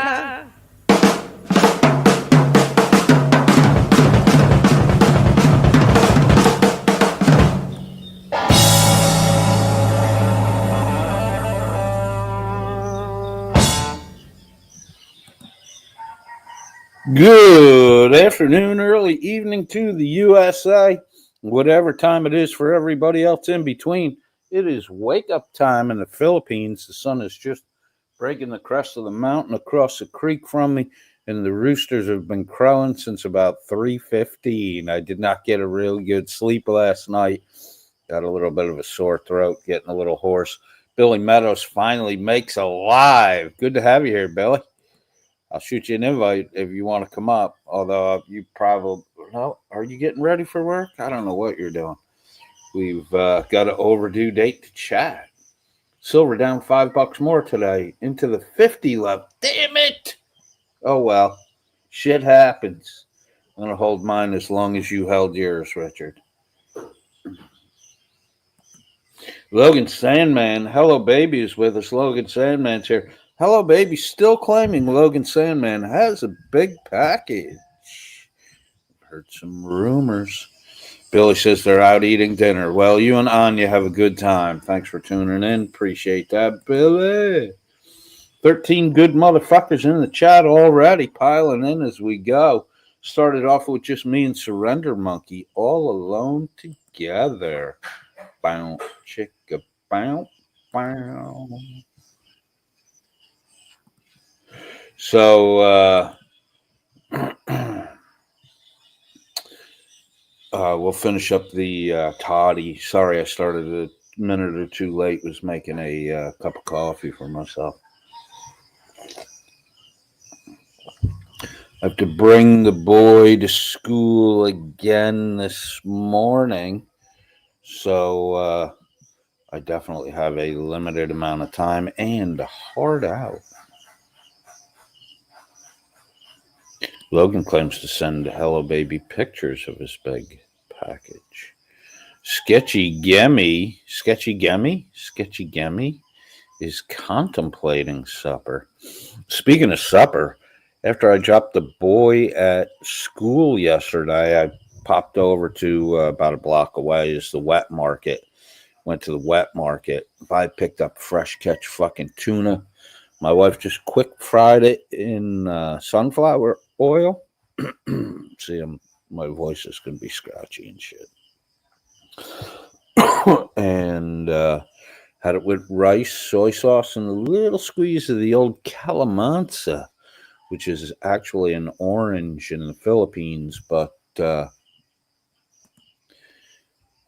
time. Good afternoon, early evening to the USA, whatever time it is for everybody else in between. It is wake up time in the Philippines. The sun is just breaking the crest of the mountain across the creek from me, and the roosters have been crowing since about 3:15. I did not get a really good sleep last night. Got a little bit of a sore throat, getting a little hoarse. Billy Meadows finally makes a live. Good to have you here, Billy. I'll shoot you an invite if you want to come up. Although you probably, well, are you getting ready for work? I don't know what you're doing. We've got an overdue date to chat. Silver down $5 more today into the 50 level. Damn it! Oh well, shit happens. I'm gonna hold mine as long as you held yours, Richard. Logan Sandman, hello baby is with us. Logan Sandman's here. Hello, baby. Still claiming Logan Sandman has a big package. Heard some rumors. Billy says they're out eating dinner. Well, you and Anya have a good time. Thanks for tuning in. Appreciate that, Billy. 13 good motherfuckers in the chat already, piling in as we go. Started off with just me and Surrender Monkey all alone together. Bow, chicka, bow, bow. So we'll finish up the toddy. Sorry, I started a minute or two late. Was making a cup of coffee for myself. I have to bring the boy to school again this morning, so I definitely have a limited amount of time and a heart out. Logan claims to send Hello Baby pictures of his big package. Sketchy Gemmy is contemplating supper. Speaking of supper, after I dropped the boy at school yesterday, I popped over to about a block away is the wet market. Went to the wet market. I picked up fresh catch fucking tuna. My wife just quick fried it in sunflower oil. See, my voice is going to be scratchy and shit. And had it with rice, soy sauce, and a little squeeze of the old calamanza, which is actually an orange in the Philippines, but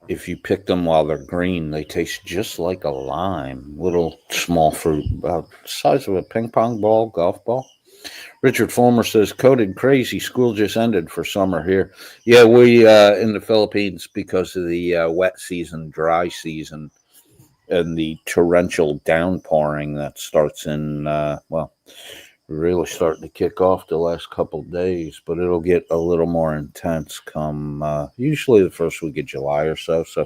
if you pick them while they're green, they taste just like a lime. Little small fruit, about the size of a ping pong ball, golf ball. Richard Fulmer says, coded crazy. School just ended for summer here. Yeah, we in the Philippines, because of the wet season, dry season, and the torrential downpouring that starts in, really starting to kick off the last couple of days, but it'll get a little more intense come usually the first week of July or so. So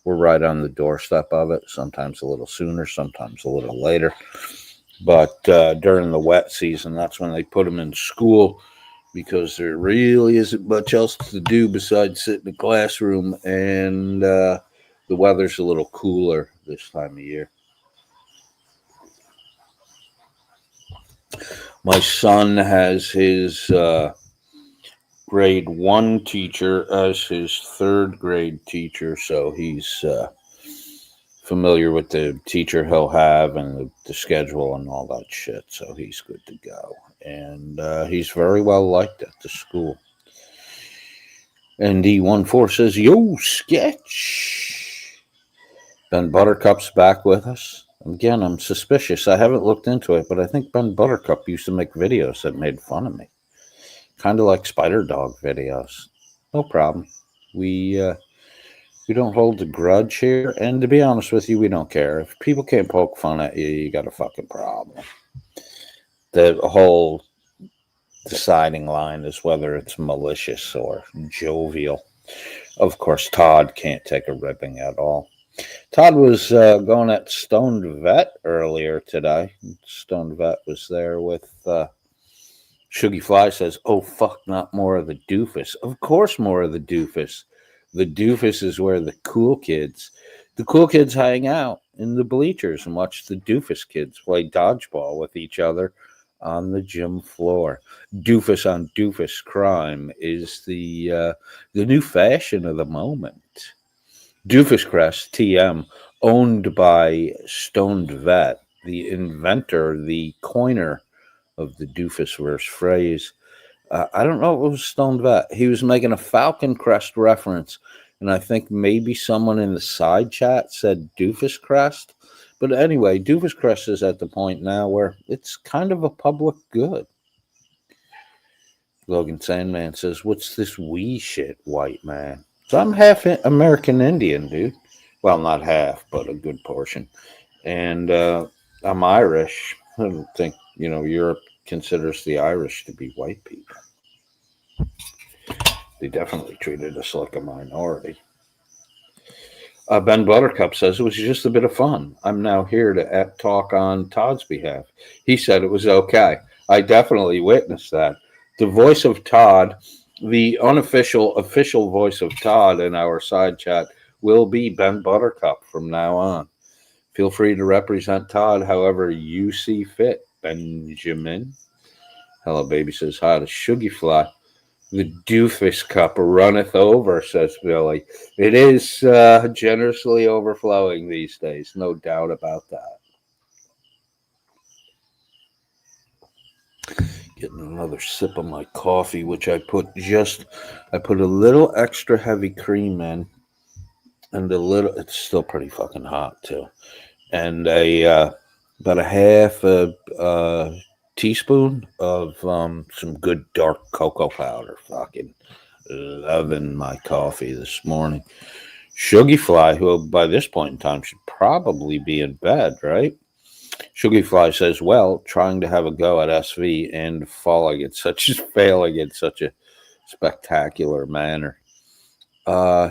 we're right on the doorstep of it, sometimes a little sooner, sometimes a little later. But during the wet season, that's when they put them in school, because there really isn't much else to do besides sit in the classroom, and the weather's a little cooler this time of year. My son has his grade 1 teacher as his 3rd grade teacher, so he's familiar with the teacher he'll have and the schedule and all that shit, so he's good to go. And he's very well liked at the school. And D14 says, yo, sketch. Ben Buttercup's back with us. Again, I'm suspicious. I haven't looked into it, but I think Ben Buttercup used to make videos that made fun of me. Kind of like Spider Dog videos. No problem. We don't hold a grudge here, and to be honest with you, we don't care. If people can't poke fun at you, you got a fucking problem. The whole deciding line is whether it's malicious or jovial. Of course, Todd can't take a ripping at all. Todd was going at Stoned Vet earlier today. Stoned Vet was there with Shuggy Fly says, "Oh fuck, not more of the doofus." Of course, more of the doofus. The doofus is where the cool kids hang out in the bleachers and watch the doofus kids play dodgeball with each other on the gym floor. Doofus on doofus crime is the new fashion of the moment. Doofus Crest TM, owned by Stoned Vet, the inventor, the coiner of the doofus verse phrase. I don't know if it was Stone Vet. He was making a Falcon Crest reference, and I think maybe someone in the side chat said Doofus Crest. But anyway, Doofus Crest is at the point now where it's kind of a public good. Logan Sandman says, "What's this wee shit, white man?" So I'm half American Indian, dude. Well, not half, but a good portion. And I'm Irish. I don't think, Europe considers the Irish to be white people. They definitely treated us like a minority. Ben Buttercup says, "It was just a bit of fun. I'm now here to talk on Todd's behalf." He said it was okay. I definitely witnessed that. The voice of Todd, the official voice of Todd in our side chat, will be Ben Buttercup from now on. Feel free to represent Todd however you see fit, Benjamin. Hello, baby says hi to Shuggy Fly. The doofus cup runneth over, says Billy. It is generously overflowing these days, no doubt about that. Getting another sip of my coffee, which I put a little extra heavy cream in, and it's still pretty fucking hot too, and about a half a teaspoon of some good dark cocoa powder. Fucking loving my coffee this morning. Shuggy Fly, who by this point in time should probably be in bed, right? Shuggy Fly says, "Well, trying to have a go at SV and failing in such a spectacular manner."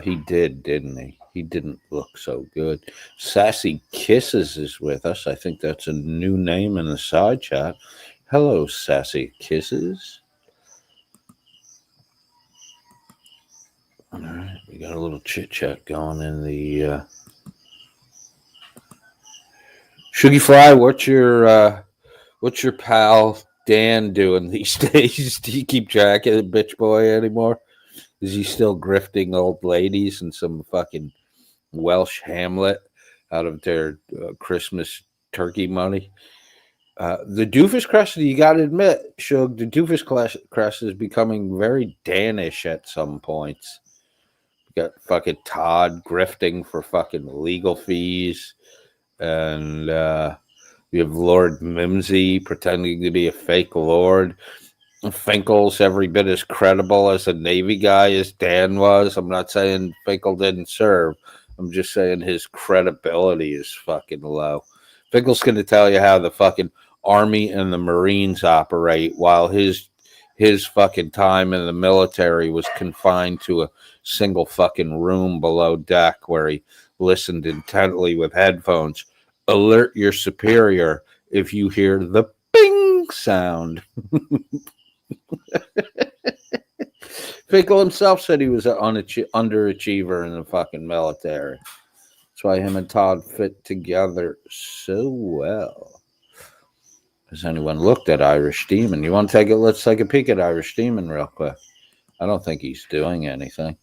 He did, didn't he? He didn't look so good. Sassy Kisses is with us. I think that's a new name in the side chat. Hello, Sassy Kisses. All right, we got a little chit chat going in the Shuggy Fly. What's your pal Dan doing these days? Do you keep track of the bitch boy anymore? Is he still grifting old ladies and some fucking Welsh Hamlet out of their Christmas turkey money? The Doofus Crest, you got to admit, Shug, the Doofus Crest is becoming very Danish at some points. You got fucking Todd grifting for fucking legal fees, and you have Lord Mimsy pretending to be a fake lord. Finkel's every bit as credible as a Navy guy as Dan was. I'm not saying Finkel didn't serve. I'm just saying his credibility is fucking low. Finkel's going to tell you how the fucking Army and the Marines operate, while his fucking time in the military was confined to a single fucking room below deck where he listened intently with headphones. Alert your superior if you hear the bing sound. Finkel himself said he was an underachiever in the fucking military. That's why him and Todd fit together so well. Has anyone looked at Irish Demon? You want to take it? Let's take a peek at Irish Demon real quick. I don't think he's doing anything.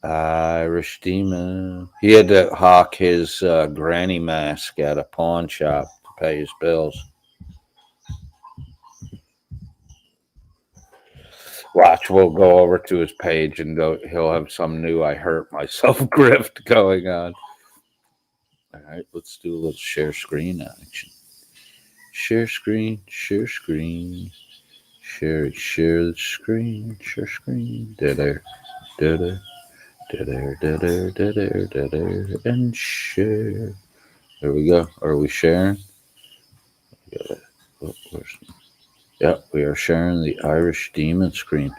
Irish Demon. He had to hawk his granny mask at a pawn shop to pay his bills. Watch, we'll go over to his page and he'll have some new "I hurt myself" grift going on. All right, let's do a little share screen action. Share screen, share screen, share the screen, share screen. Da-da, da-da, da-da, da-da, da-da, da-da, and share. There we go. Are we sharing? Yeah, we are sharing the Irish Demon screen.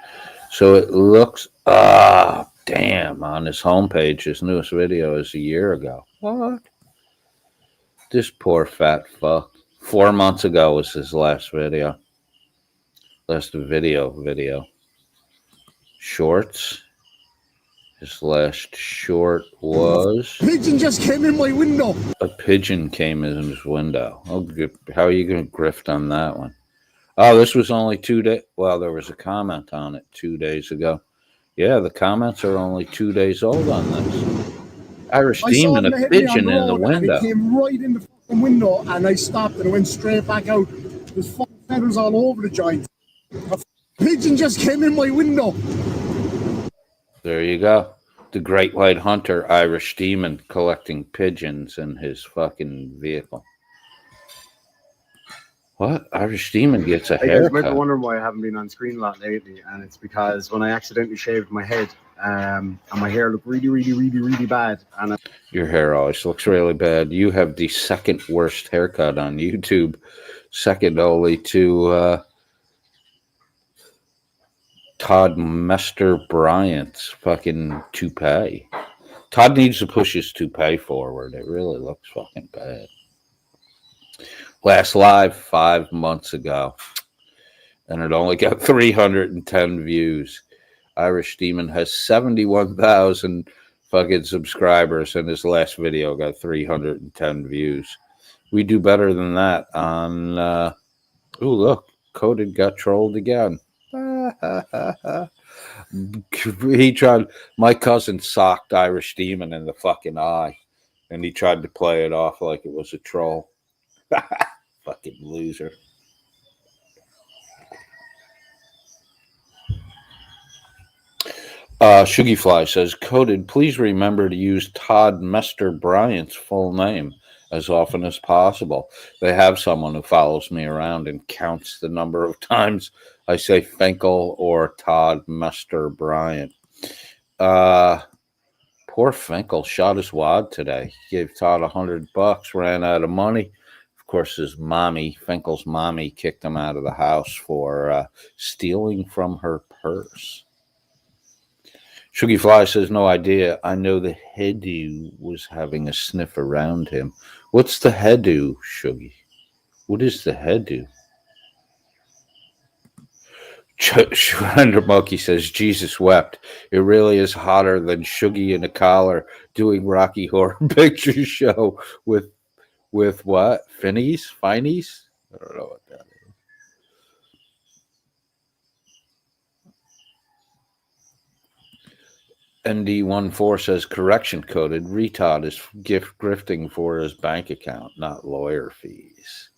So it looks, damn, on his homepage, his newest video is a year ago. What? This poor fat fuck. 4 months ago was his last video. Last video. Shorts. His last short was... Pigeon just came in my window. A pigeon came in his window. Oh, how are you going to grift on that one? Oh, this was only 2 days. Well, there was a comment on it 2 days ago. Yeah, the comments are only 2 days old on this. Irish Demon, a pigeon in the window. And it came right in the fucking window, and I stopped and it went straight back out. There's fucking feathers all over the joint. A pigeon just came in my window. There you go. The Great White Hunter, Irish Demon, collecting pigeons in his fucking vehicle. What? Irish Demon gets a haircut. You might be wondering why I haven't been on screen a lot lately, and it's because when I accidentally shaved my head, and my hair looked really bad. And your hair always looks really bad. You have the second worst haircut on YouTube, second only to Todd Bryant's fucking toupee. Todd needs to push his toupee forward. It really looks fucking bad. Last live 5 months ago, and it only got 310 views. Irish Demon has 71,000 fucking subscribers, and his last video got 310 views. We do better than that on... oh, look, Coded got trolled again. He tried... My cousin socked Irish Demon in the fucking eye, and he tried to play it off like it was a troll. Fucking loser. Sugarfly says, Coded, please remember to use Todd Bryant's full name as often as possible. They have someone who follows me around and counts the number of times I say Finkel or Todd Bryant. Poor Finkel shot his wad today. He gave Todd $100, ran out of money. Of course, his mommy, Finkel's mommy, kicked him out of the house for stealing from her purse. Sugarfly says, no idea. I know the headoo was having a sniff around him. What's the headoo, Shuggy? What is the headoo? Shrender Monkey says, Jesus wept. It really is hotter than Shuggy in a collar doing Rocky Horror Picture Show with what? Finnies? Finies? I don't know what that is. ND14 says, correction Coded. Retard is grifting for his bank account, not lawyer fees.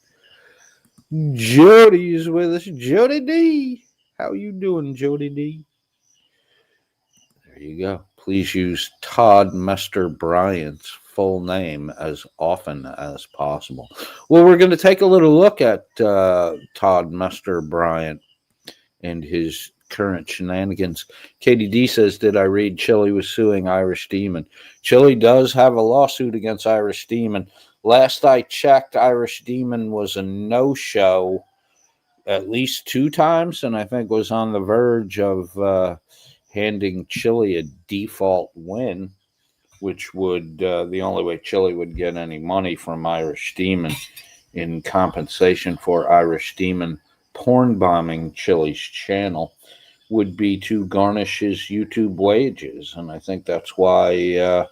Jody's with us. Jody D. How you doing, Jody D? There you go. Please use Todd Bryant's full name as often as possible. Well, we're going to take a little look at Todd Bryant and his current shenanigans. KDD says, did I read Chili was suing Irish Demon? Chili does have a lawsuit against Irish Demon. Last I checked, Irish Demon was a no-show at least 2 times, and I think was on the verge of handing Chili a default win, which would the only way Chili would get any money from Irish Demon in compensation for Irish Demon porn bombing Chili's channel would be to garnish his YouTube wages. And I think that's why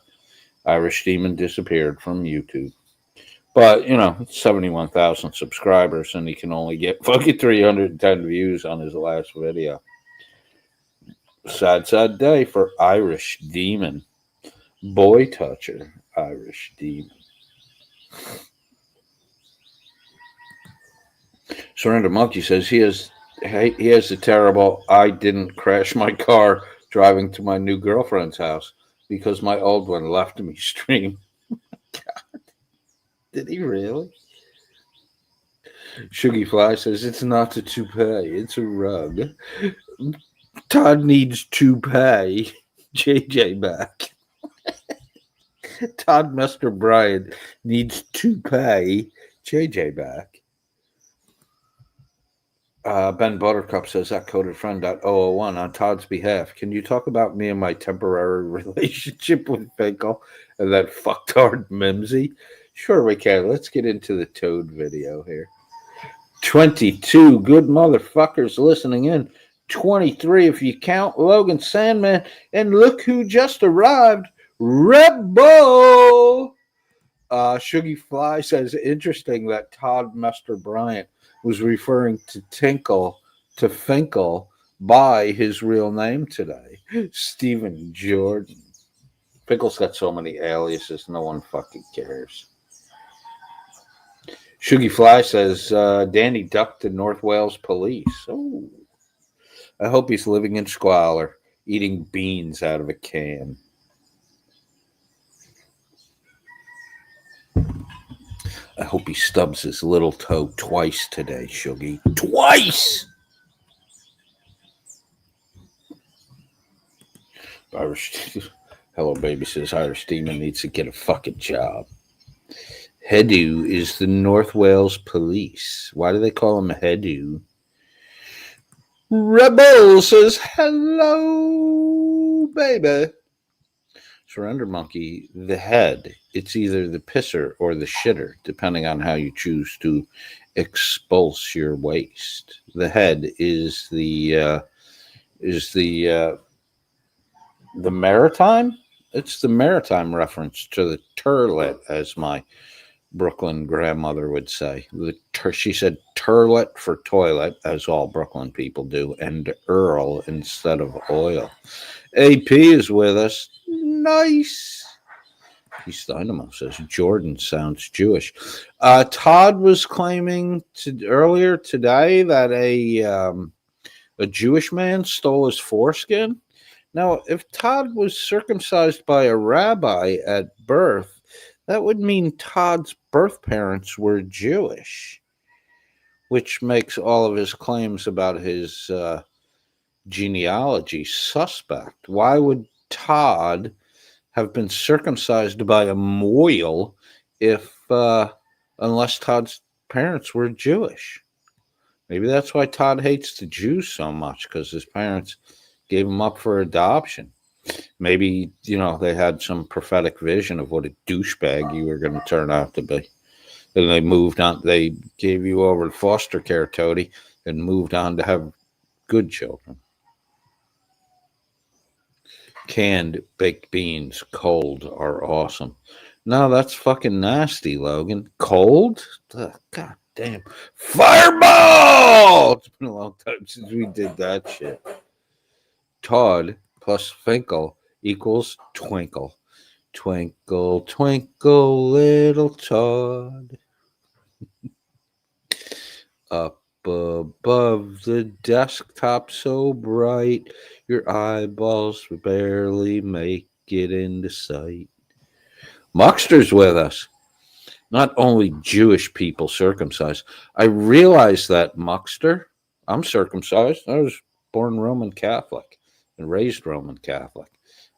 Irish Demon disappeared from YouTube. But, 71,000 subscribers, and he can only get fucking 310 views on his last video. Sad day for Irish Demon. Boy toucher, Irish Demon. Surrender Monkey says he has a terrible, I didn't crash my car driving to my new girlfriend's house because my old one left me stream. God. Did he really? Sugarfly says it's not a toupee, it's a rug. Todd needs toupee. JJ back. Todd Bryant needs toupee. JJ back. Ben Buttercup says, that coded friend.001 on Todd's behalf. Can you talk about me and my temporary relationship with Finkel and that fucktard Mimsy? Sure we can. Let's get into the Toad video here. 22 good motherfuckers listening in. 23 if you count Logan Sandman. And look who just arrived. Rebel. Shuggy Fly says, interesting that Todd Mester Bryant was referring to Finkel by his real name today. Stephen Jordan. Finkel's got so many aliases, no one fucking cares. Shuggy Fly says, Danny ducked to North Wales police. Oh, I hope he's living in squalor, eating beans out of a can. I hope he stubs his little toe twice today, Shuggy. Twice! Hello, baby says Irish Demon needs to get a fucking job. Hedu is the North Wales police. Why do they call him Hedu? Rebel says, hello, baby. Surrender Monkey, the head. It's either the pisser or the shitter, depending on how you choose to expulse your waste. The head is the maritime. It's the maritime reference to the turlet, as my Brooklyn grandmother would say. She said turlet for toilet, as all Brooklyn people do, and Earl instead of oil. AP is with us. Nice. Keith Dynamo says Jordan sounds Jewish. Todd was claiming earlier today that a Jewish man stole his foreskin. Now, if Todd was circumcised by a rabbi at birth, that would mean Todd's birth parents were Jewish, which makes all of his claims about his genealogy suspect. Why would Todd have been circumcised by a moil unless Todd's parents were Jewish? Maybe that's why Todd hates the Jews so much, because his parents gave him up for adoption. Maybe, they had some prophetic vision of what a douchebag you were going to turn out to be. And they moved on. They gave you over to foster care, Toady, and moved on to have good children. Canned baked beans, cold, are awesome. No, that's fucking nasty, Logan. Cold? God damn. Fireball! It's been a long time since we did that shit. Todd plus Finkel equals twinkle. Twinkle, twinkle, little Todd. Up above the desktop so bright, your eyeballs barely make it into sight. Muxter's with us. Not only Jewish people circumcised. I realize that, Muxter. I'm circumcised. I was born Roman Catholic and raised Roman Catholic.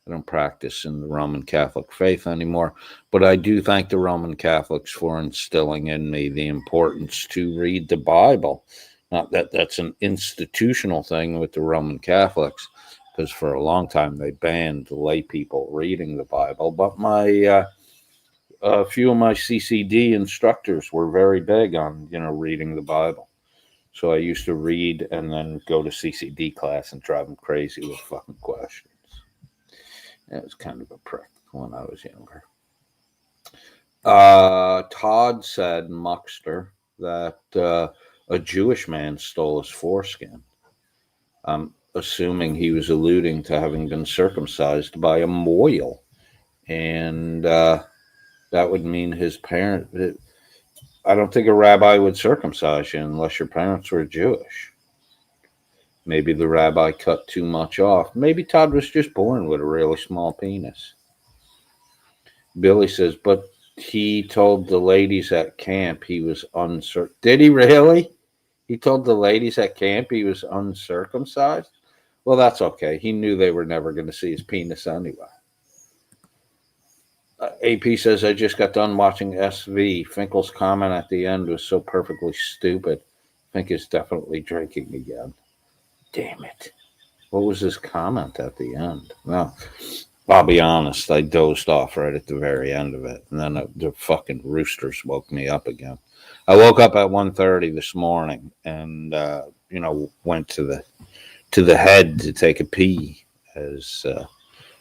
I don't practice in the Roman Catholic faith anymore, but I do thank the Roman Catholics for instilling in me the importance to read the Bible. Not that that's an institutional thing with the Roman Catholics, because for a long time they banned lay people reading the Bible, but a few of my CCD instructors were very big on, reading the Bible. So I used to read and then go to CCD class and drive them crazy with fucking questions. It was kind of a prick when I was younger. Todd said, Muxter, that a Jewish man stole his foreskin. I'm assuming he was alluding to having been circumcised by a moil. And that would mean his parent. I don't think a rabbi would circumcise you unless your parents were Jewish. Maybe the rabbi cut too much off. Maybe Todd was just born with a really small penis. Billy says, but he told the ladies at camp he was uncircumcised. Did he really? He told the ladies at camp he was uncircumcised? Well, that's okay. He knew they were never going to see his penis anyway. AP says, I just got done watching SV. Finkel's comment at the end was so perfectly stupid. Fink is definitely drinking again. Damn it. What was his comment at the end? Well, I'll be honest. I dozed off right at the very end of it. And then the fucking roosters woke me up again. I woke up at 1:30 this morning and went to the head to take a pee, as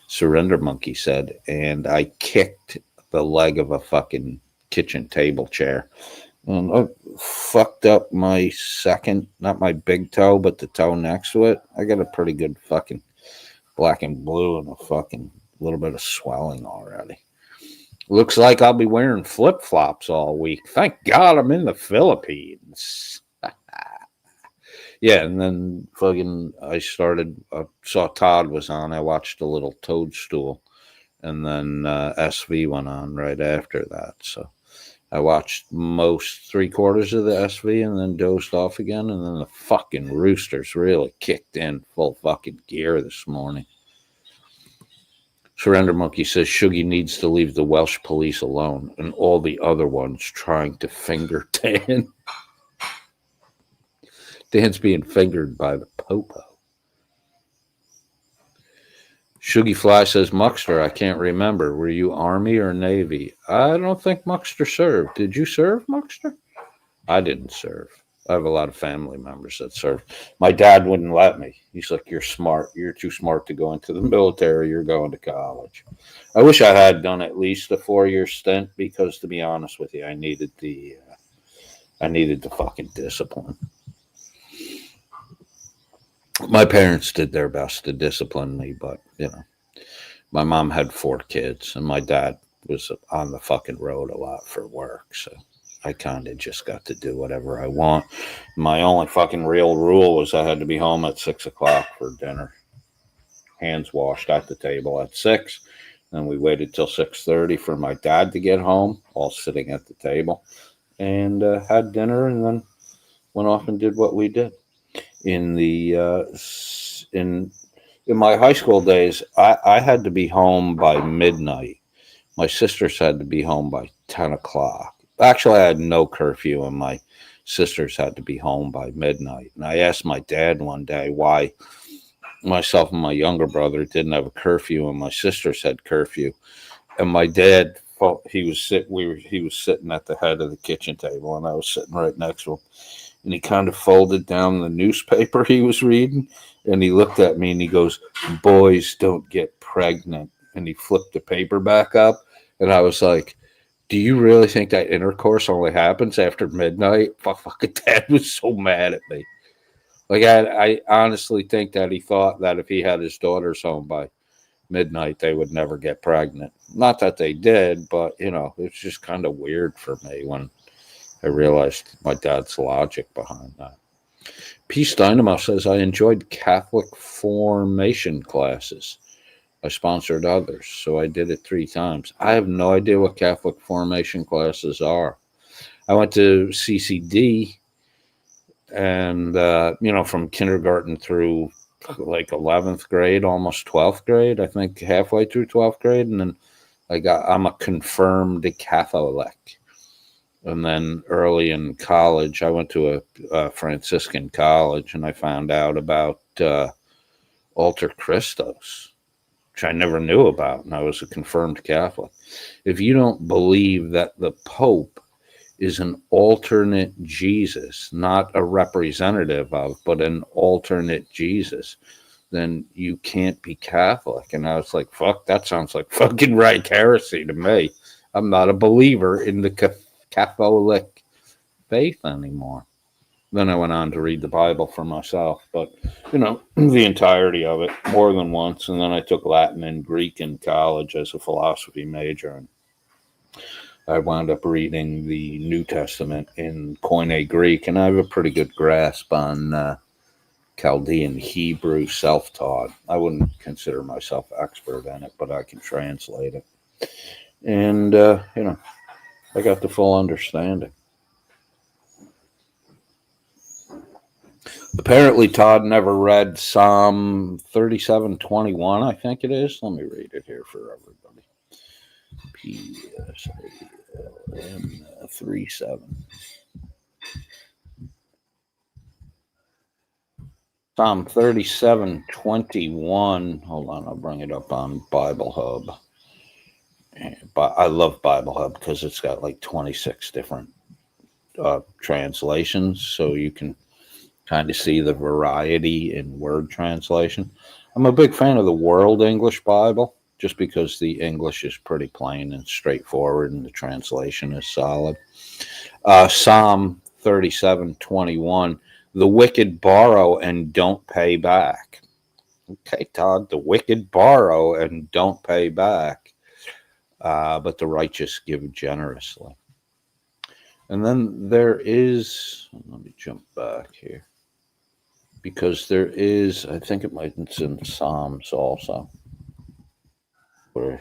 Surrender Monkey said, and I kicked the leg of a fucking kitchen table chair. And I fucked up my second, not my big toe, but the toe next to it. I got a pretty good fucking black and blue and a fucking little bit of swelling already. Looks like I'll be wearing flip-flops all week. Thank God I'm in the Philippines. Yeah, and then fucking I saw Todd was on. I watched a little Toadstool, and then SV went on right after that. So I watched most 3/4 of the SV and then dozed off again, and then the fucking Roosters really kicked in full fucking gear this morning. Surrender Monkey says Shuggy needs to leave the Welsh police alone and all the other ones trying to finger Dan. Dan's being fingered by the popo. Shuggy Fly says, Muckster, I can't remember. Were you Army or Navy? I don't think Muckster served. Did you serve, Muckster? I didn't serve. I have a lot of family members that serve. My dad wouldn't let me. He's like, you're smart. You're too smart to go into the military. You're going to college. I wish I had done at least a 4-year stint because, to be honest with you, I needed the fucking discipline. My parents did their best to discipline me, but, my mom had 4 kids, and my dad was on the fucking road a lot for work, so I kind of just got to do whatever I want. My only fucking real rule was I had to be home at 6 o'clock for dinner. Hands washed at the table at 6. Then we waited till 6:30 for my dad to get home, all sitting at the table, and had dinner, and then went off and did what we did. In my high school days, I had to be home by midnight. My sisters had to be home by 10 o'clock. Actually, I had no curfew, and my sisters had to be home by midnight. And I asked my dad one day why myself and my younger brother didn't have a curfew, and my sisters had curfew. And my dad, he was sitting at the head of the kitchen table, and I was sitting right next to him. And he kind of folded down the newspaper he was reading, and he looked at me and he goes, "Boys don't get pregnant." And he flipped the paper back up, and I was like, do you really think that intercourse only happens after midnight? Fucking dad was so mad at me. Like, I honestly think that he thought that if he had his daughters home by midnight, they would never get pregnant. Not that they did, but, it's just kind of weird for me when I realized my dad's logic behind that. Peace Dynamo says, I enjoyed Catholic formation classes. I sponsored others, so I did it 3 times. I have no idea what Catholic formation classes are. I went to CCD, and, from kindergarten through like 11th grade, almost 12th grade, I think halfway through 12th grade, and then I'm a confirmed Catholic. And then early in college, I went to a Franciscan college, and I found out about Alter Christos, which I never knew about, and I was a confirmed Catholic. If you don't believe that the Pope is an alternate Jesus, not a representative of, but an alternate Jesus, then you can't be Catholic. And I was like, fuck, that sounds like fucking right heresy to me. I'm not a believer in the Catholic faith anymore. Then I went on to read the Bible for myself, but, the entirety of it more than once. And then I took Latin and Greek in college as a philosophy major. And I wound up reading the New Testament in Koine Greek, and I have a pretty good grasp on Chaldean Hebrew self-taught. I wouldn't consider myself expert in it, but I can translate it. And, I got the full understanding. Apparently, Todd never read Psalm 37:21, I think it is. Let me read it here for everybody. P-S-A-L-M-37. Psalm 37:21. Hold on, I'll bring it up on Bible Hub. But I love Bible Hub because it's got like 26 different translations, so you can kind of see the variety in word translation. I'm a big fan of the World English Bible, just because the English is pretty plain and straightforward and the translation is solid. Psalm 37:21, the wicked borrow and don't pay back. Okay, Todd, the wicked borrow and don't pay back, but the righteous give generously. And then there is, let me jump back here, because there is, I think it might be in Psalms also, where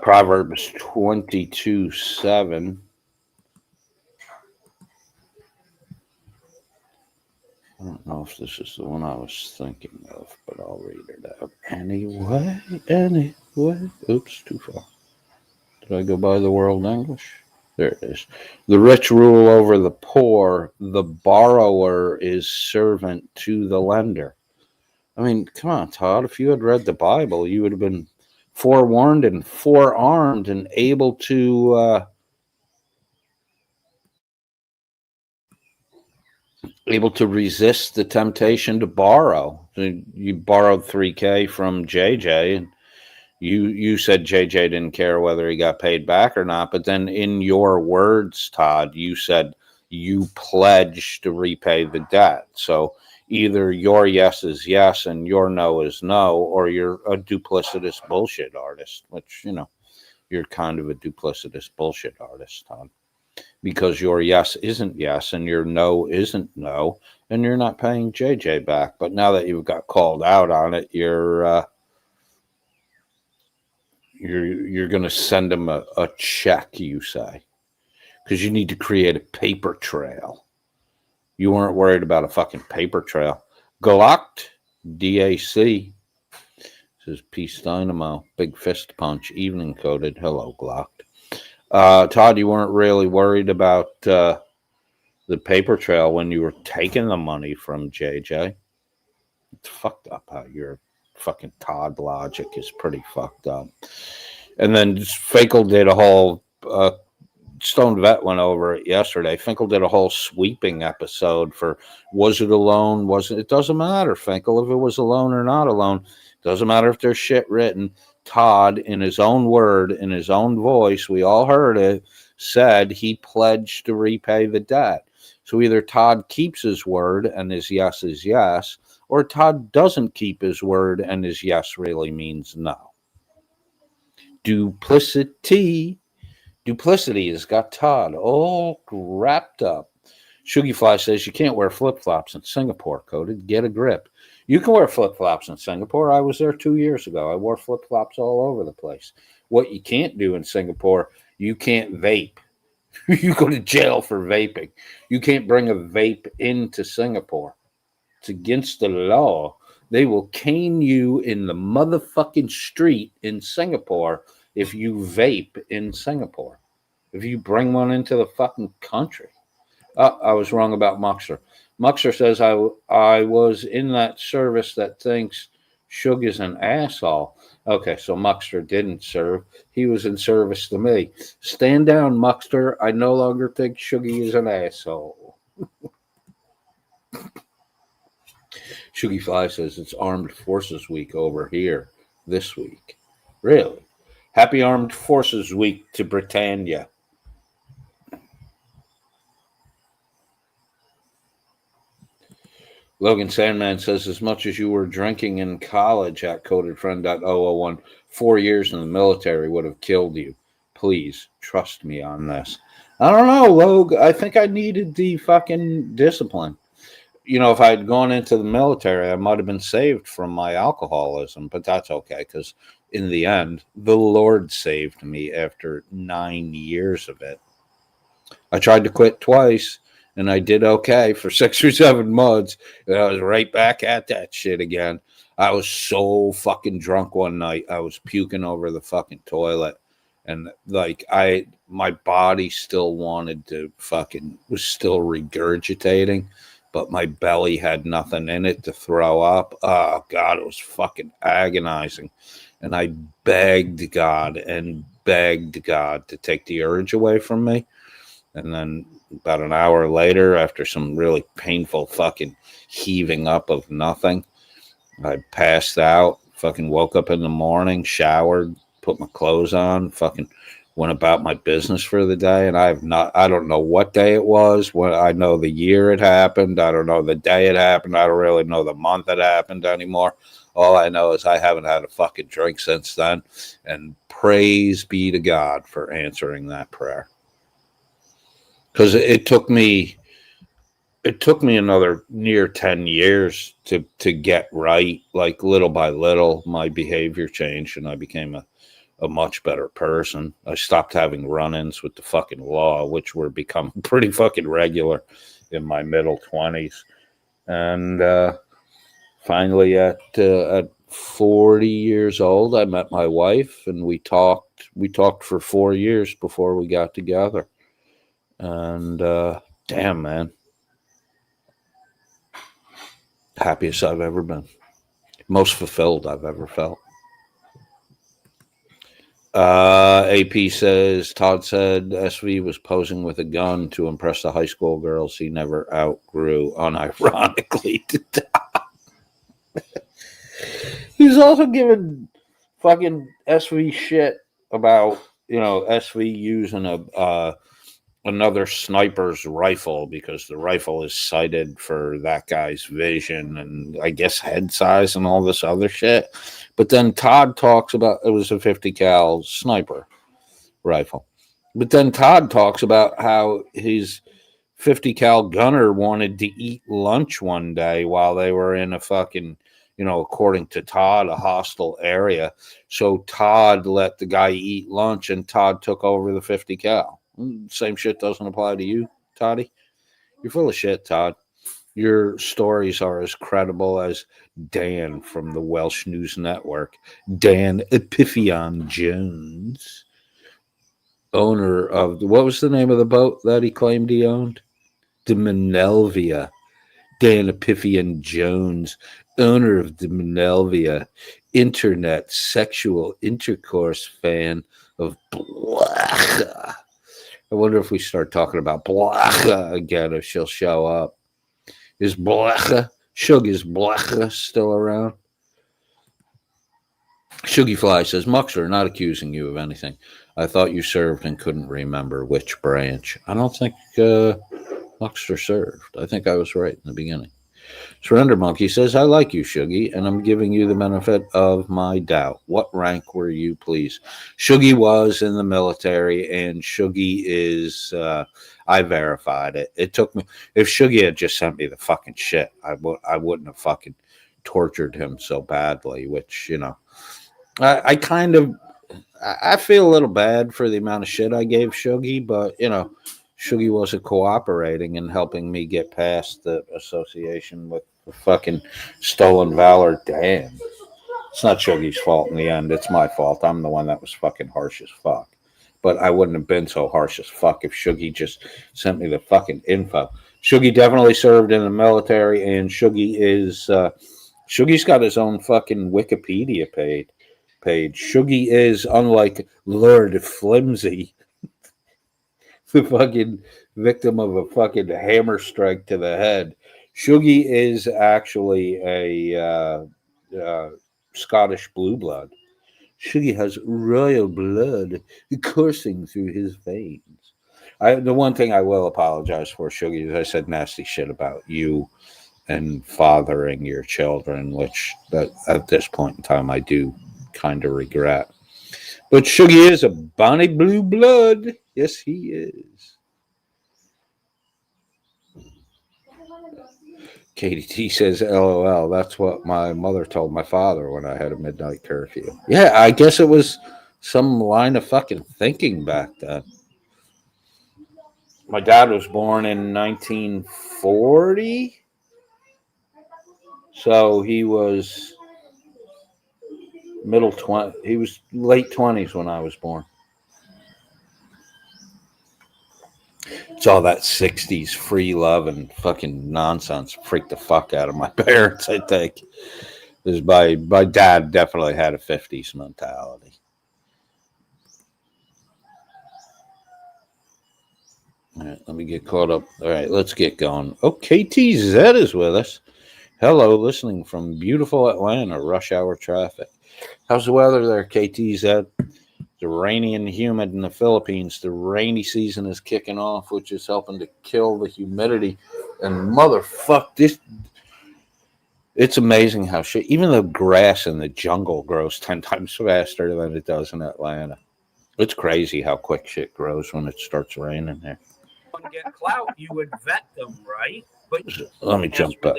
Proverbs 22:7. I don't know if this is the one I was thinking of, but I'll read it out anyway. Oops, too far. Did I go by the World English? There it is. The rich rule over the poor. The borrower is servant to the lender. I mean, come on, Todd. If you had read the Bible, you would have been forewarned and forearmed and able to resist the temptation to borrow. You borrowed $3K from JJ, and you said JJ didn't care whether he got paid back or not. But then in your words, Todd, you said you pledged to repay the debt. So either your yes is yes and your no is no, or you're a duplicitous bullshit artist, which, you know, you're kind of a duplicitous bullshit artist, Todd, because your yes isn't yes and your no isn't no, and you're not paying JJ back. But now that you've got called out on it, you're going to send him a check, you say, because you need to create a paper trail. You weren't worried about a fucking paper trail. Glocked, DAC, says Peace Dynamo, Big Fist Punch, Evening Coded. Hello, Glocked. Todd, you weren't really worried about the paper trail when you were taking the money from JJ. It's fucked up how your fucking Todd logic is pretty fucked up. And then Finkel did a whole Stone Vet went over it yesterday. Finkel did a whole sweeping episode for was it a loan? It doesn't matter, Finkel, if it was a loan or not a loan. It doesn't matter if there's shit written. Todd, in his own word, in his own voice, we all heard it, said he pledged to repay the debt. So either Todd keeps his word and his yes is yes, or Todd doesn't keep his word and his yes really means no. Duplicity has got Todd all wrapped up. Shuggyfly says you can't wear flip-flops in Singapore, Coded. Get a grip. You can wear flip-flops in Singapore. I was there 2 years ago. I wore flip-flops all over the place. What you can't do in Singapore, you can't vape. You go to jail for vaping. You can't bring a vape into Singapore. It's against the law. They will cane you in the motherfucking street in Singapore if you vape in Singapore. If you bring one into the fucking country. I was wrong about Muxer. Muxer says I was in that service that thinks Shug is an asshole. Okay, so Muxter didn't serve. He was in service to me. Stand down, Muxter. I no longer think Shuggy is an asshole. Shuggy5 says it's Armed Forces Week over here this week. Really? Happy Armed Forces Week to Britannia. Logan Sandman says, as much as you were drinking in college at codedfriend.001, 4 years in the military would have killed you. Please trust me on this. I don't know, Log. I think I needed the fucking discipline. You know, if I had gone into the military, I might have been saved from my alcoholism, but that's okay, because in the end, the Lord saved me after 9 years of it. I tried to quit twice, and I did okay for 6 or 7 months, and I was right back at that shit again. I was so fucking drunk one night. I was puking over the fucking toilet. And like my body still wanted to was still regurgitating, but my belly had nothing in it to throw up. Oh God, it was fucking agonizing. And I begged God to take the urge away from me. And then about an hour later, after some really painful fucking heaving up of nothing, I passed out, fucking woke up in the morning, showered, put my clothes on, fucking went about my business for the day. And I don't know what day it was. I know the year it happened. I don't know the day it happened. I don't really know the month it happened anymore. All I know is I haven't had a fucking drink since then. And praise be to God for answering that prayer. Because it took me another near 10 years to get right. Like little by little, my behavior changed and I became a much better person. I stopped having run-ins with the fucking law, which were becoming pretty fucking regular in my middle 20s. And finally at 40 years old, I met my wife and we talked for 4 years before we got together. And damn, man, happiest I've ever been, most fulfilled I've ever felt. AP says, Todd said SV was posing with a gun to impress the high school girls he never outgrew, unironically to Todd. He's also giving fucking SV shit about, SV using another sniper's rifle because the rifle is sighted for that guy's vision and I guess head size and all this other shit. But then Todd talks about it was a 50 cal sniper rifle. But then Todd talks about how his 50 cal gunner wanted to eat lunch one day while they were in a fucking, according to Todd, a hostile area. So Todd let the guy eat lunch and Todd took over the 50 cal. Same shit doesn't apply to you, Toddy. You're full of shit, Todd. Your stories are as credible as Dan from the Welsh News Network. Dan Epiphion Jones, owner of what was the name of the boat that he claimed he owned? The Menelvia. Dan Epiphion Jones, owner of the Menelvia, internet sexual intercourse fan of Blacha. I wonder if we start talking about Blacha again, if she'll show up. Is Blacha still around? Shuggy Fly says, Muxer, not accusing you of anything. I thought you served and couldn't remember which branch. I don't think Muxer served. I think I was right in the beginning. Surrender Monkey says, I like you, Shuggy, and I'm giving you the benefit of my doubt. What rank were you, please? Shuggy was in the military, and Shuggy is, I verified it. It took me, if Shuggy had just sent me the fucking shit, I wouldn't have fucking tortured him so badly, which, I feel a little bad for the amount of shit I gave Shuggy, but, Shuggy wasn't cooperating and helping me get past the association with the fucking stolen valor. Damn. It's not Shuggy's fault in the end. It's my fault. I'm the one that was fucking harsh as fuck. But I wouldn't have been so harsh as fuck if Shuggy just sent me the fucking info. Shuggy definitely served in the military, and Shuggy's got his own fucking Wikipedia page. Shuggy is, unlike Lord Flimsy, the fucking victim of a fucking hammer strike to the head. Shuggy is actually a Scottish blue blood. Shuggy has royal blood coursing through his veins. The one thing I will apologize for, Shuggy, is I said nasty shit about you and fathering your children, which at this point in time I do kind of regret. But Shuggy is a bonny blue blood. Yes, he is. Katie T says, LOL, that's what my mother told my father when I had a midnight curfew. Yeah, I guess it was some line of fucking thinking back then. My dad was born in 1940. So he was middle 20. He was late 20s when I was born. It's all that 60s free love and fucking nonsense. Freaked the fuck out of my parents, I think. My dad definitely had a 50s mentality. All right, let me get caught up. All right, let's get going. Oh, KTZ is with us. Hello, listening from beautiful Atlanta, rush hour traffic. How's the weather there, KTZ? It's rainy and humid in the Philippines. The rainy season is kicking off, which is helping to kill the humidity. And motherfuck, it's amazing how shit, even the grass in the jungle grows 10 times faster than it does in Atlanta. It's crazy how quick shit grows when it starts raining there. Get clout, you would vet them, right? But let me jump back.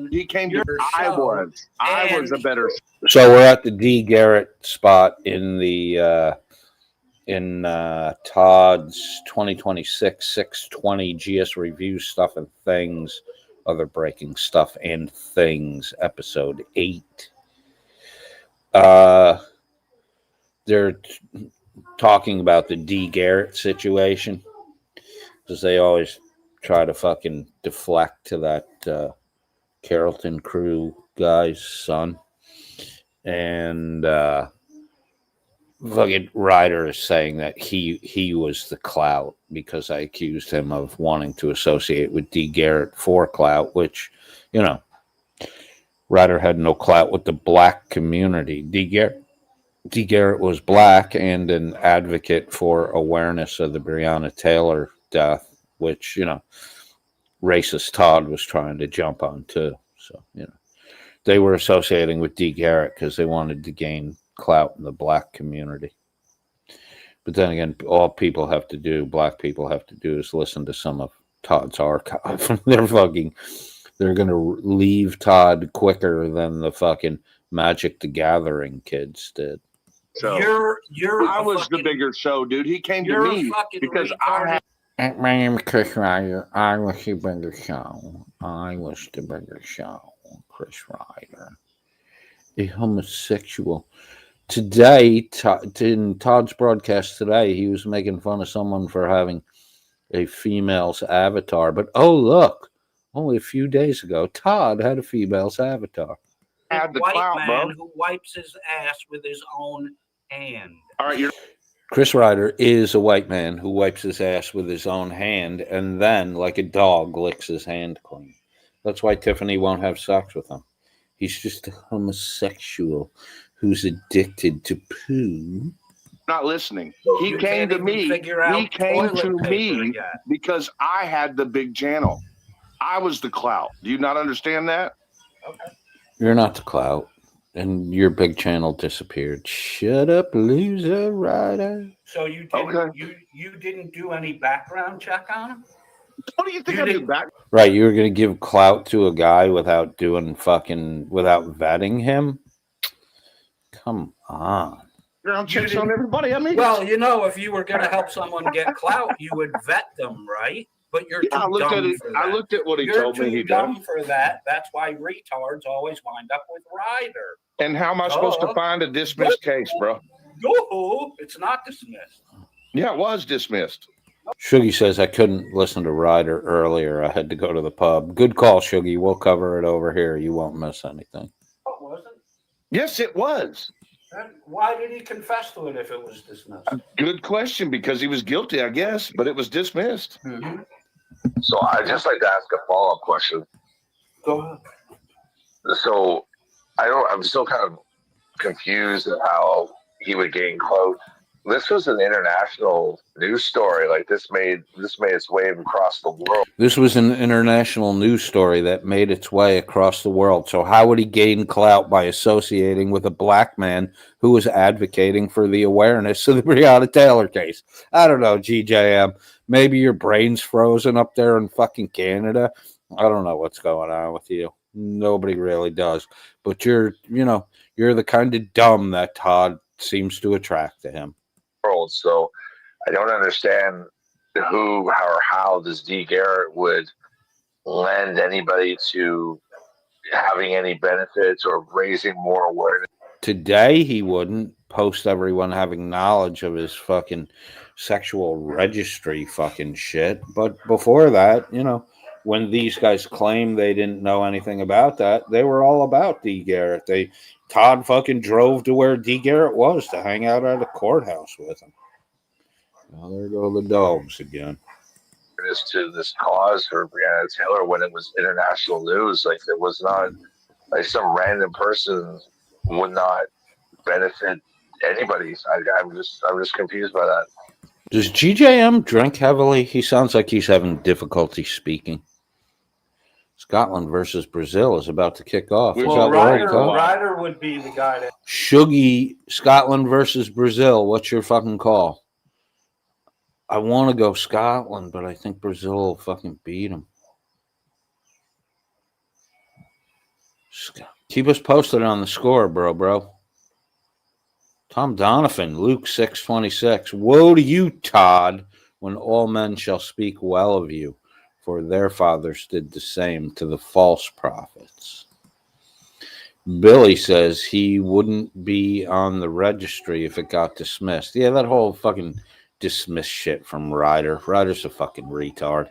He came to. I was a better. So we're at the D. Garrett spot in the Todd's 2026 620 GS review stuff and things, other breaking stuff and things, episode 8. They're talking about the D. Garrett situation because they always try to fucking deflect to that Carrollton crew guy's son. And fucking Reiter is saying that he was the clout because I accused him of wanting to associate with D. Garrett for clout, which, you know, Reiter had no clout with the black community. D. Garrett was black and an advocate for awareness of the Breonna Taylor death, which, you know, racist Todd was trying to jump on too. So, you know, they were associating with D. Garrett because they wanted to gain clout in the black community. But then again, all black people have to do is listen to some of Todd's archive. They're going to leave Todd quicker than the fucking Magic the Gathering kids did. So I was the bigger show, dude. He came to me because I had. My name is Chris Reiter. I was the bigger show. Chris Reiter, a homosexual. Today, in Todd's broadcast today, he was making fun of someone for having a female's avatar. But oh look, only a few days ago, Todd had a female's avatar. Had the white clout, man bro. who wipes his ass with his own hand. All right, Chris Reiter is a white man who wipes his ass with his own hand and then, like a dog, licks his hand clean. That's why Tiffany won't have sex with him. He's just a homosexual who's addicted to poo. not listening. He You came can't to even me. figure out He came toilet to paper me yet. because I had the big channel. I was the clout. Do you not understand that? Okay. You're not the clout, and your big channel disappeared. Shut up, loser, Reiter. So you didn't Okay. you didn't do any background check on him? What do you think You I didn't- did back? Right, you were gonna give clout to a guy without vetting him? Come on. Ground checks on everybody. I mean, Well, you know, if you were going to help someone get clout, you would vet them, right? But you're too I looked dumb at it. for that. I looked at what he You're told me too he dumb done. for that. That's why retards always wind up with Reiter. And how am I supposed to find a dismissed case, bro? No, it's not dismissed. Yeah, it was dismissed. Shuggy says I couldn't listen to Reiter earlier. I had to go to the pub. Good call, Shuggy. We'll cover it over here. You won't miss anything. What was it? Yes, it was. Then why did he confess to it if it was dismissed? Good question, because he was guilty, I guess, but it was dismissed. Mm-hmm. So I'd just like to ask a follow-up question. Go ahead. So I'm still kind of confused at how he would gain clout. This was an international news story. Like this made its way across the world. This was an international news story that made its way across the world. So how would he gain clout by associating with a black man who was advocating for the awareness of the Breonna Taylor case? I don't know, GJM. Maybe your brain's frozen up there in fucking Canada. I don't know what's going on with you. Nobody really does. But you're the kind of dumb that Todd seems to attract to him. So I don't understand who, how this D. Garrett would lend anybody to having any benefits or raising more awareness. Today, he wouldn't post everyone having knowledge of his fucking sexual registry fucking shit. But before that, you know, when these guys claimed they didn't know anything about that, they were all about D. Garrett. Todd fucking drove to where D. Garrett was to hang out at a courthouse with him. Well, there go the dogs again. To this cause for Breonna Taylor when it was international news, like it was not like some random person would not benefit anybody. I'm just confused by that. Does GJM drink heavily? He sounds like he's having difficulty speaking. Scotland versus Brazil is about to kick off. Well, Reiter would be the guy that. Shuggy, Scotland versus Brazil. What's your fucking call? I want to go Scotland, but I think Brazil will fucking beat them. Keep us posted on the score, bro. Tom Donovan, Luke 6:26. Woe to you, Todd, when all men shall speak well of you, for their fathers did the same to the false prophets. Billy says he wouldn't be on the registry if it got dismissed. Yeah, that whole fucking dismiss shit from Reiter. Reiter's a fucking retard.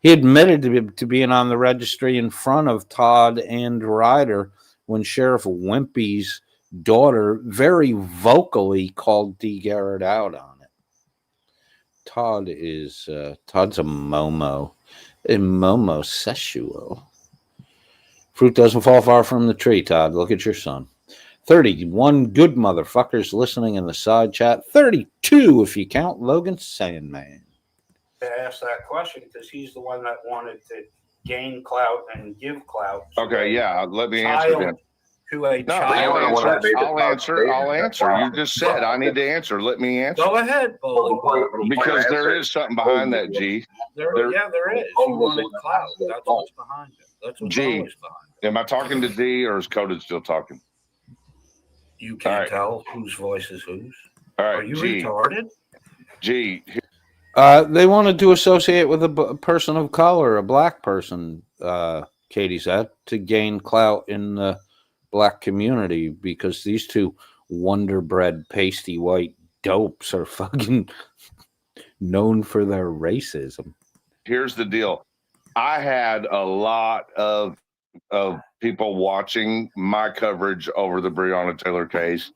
He admitted to being on the registry in front of Todd and Reiter when Sheriff Wimpy's daughter very vocally called D. Garrett out on it. Todd's a momosexual. Fruit doesn't fall far from the tree, Todd. Look at your son. 31 good motherfuckers listening in the side chat. 32 if you count Logan Sandman. To ask that question because he's the one that wanted to gain clout and give clout. Okay, yeah, let me answer that. I'll answer. You just said I need to answer. Let me answer. Go ahead, Bowling. Because there is something behind that, G. There is. You wanted clout. That's what's behind it. That's what's always behind it. Am I talking to D or is Coded still talking? You can't tell whose voice is whose. All right, are you retarded? G. They wanted to associate with a person of color, a black person, Katie said, to gain clout in the black community because these two wonder-bred, pasty white dopes are fucking known for their racism. Here's the deal. I had a lot of people watching my coverage over the Breonna Taylor case.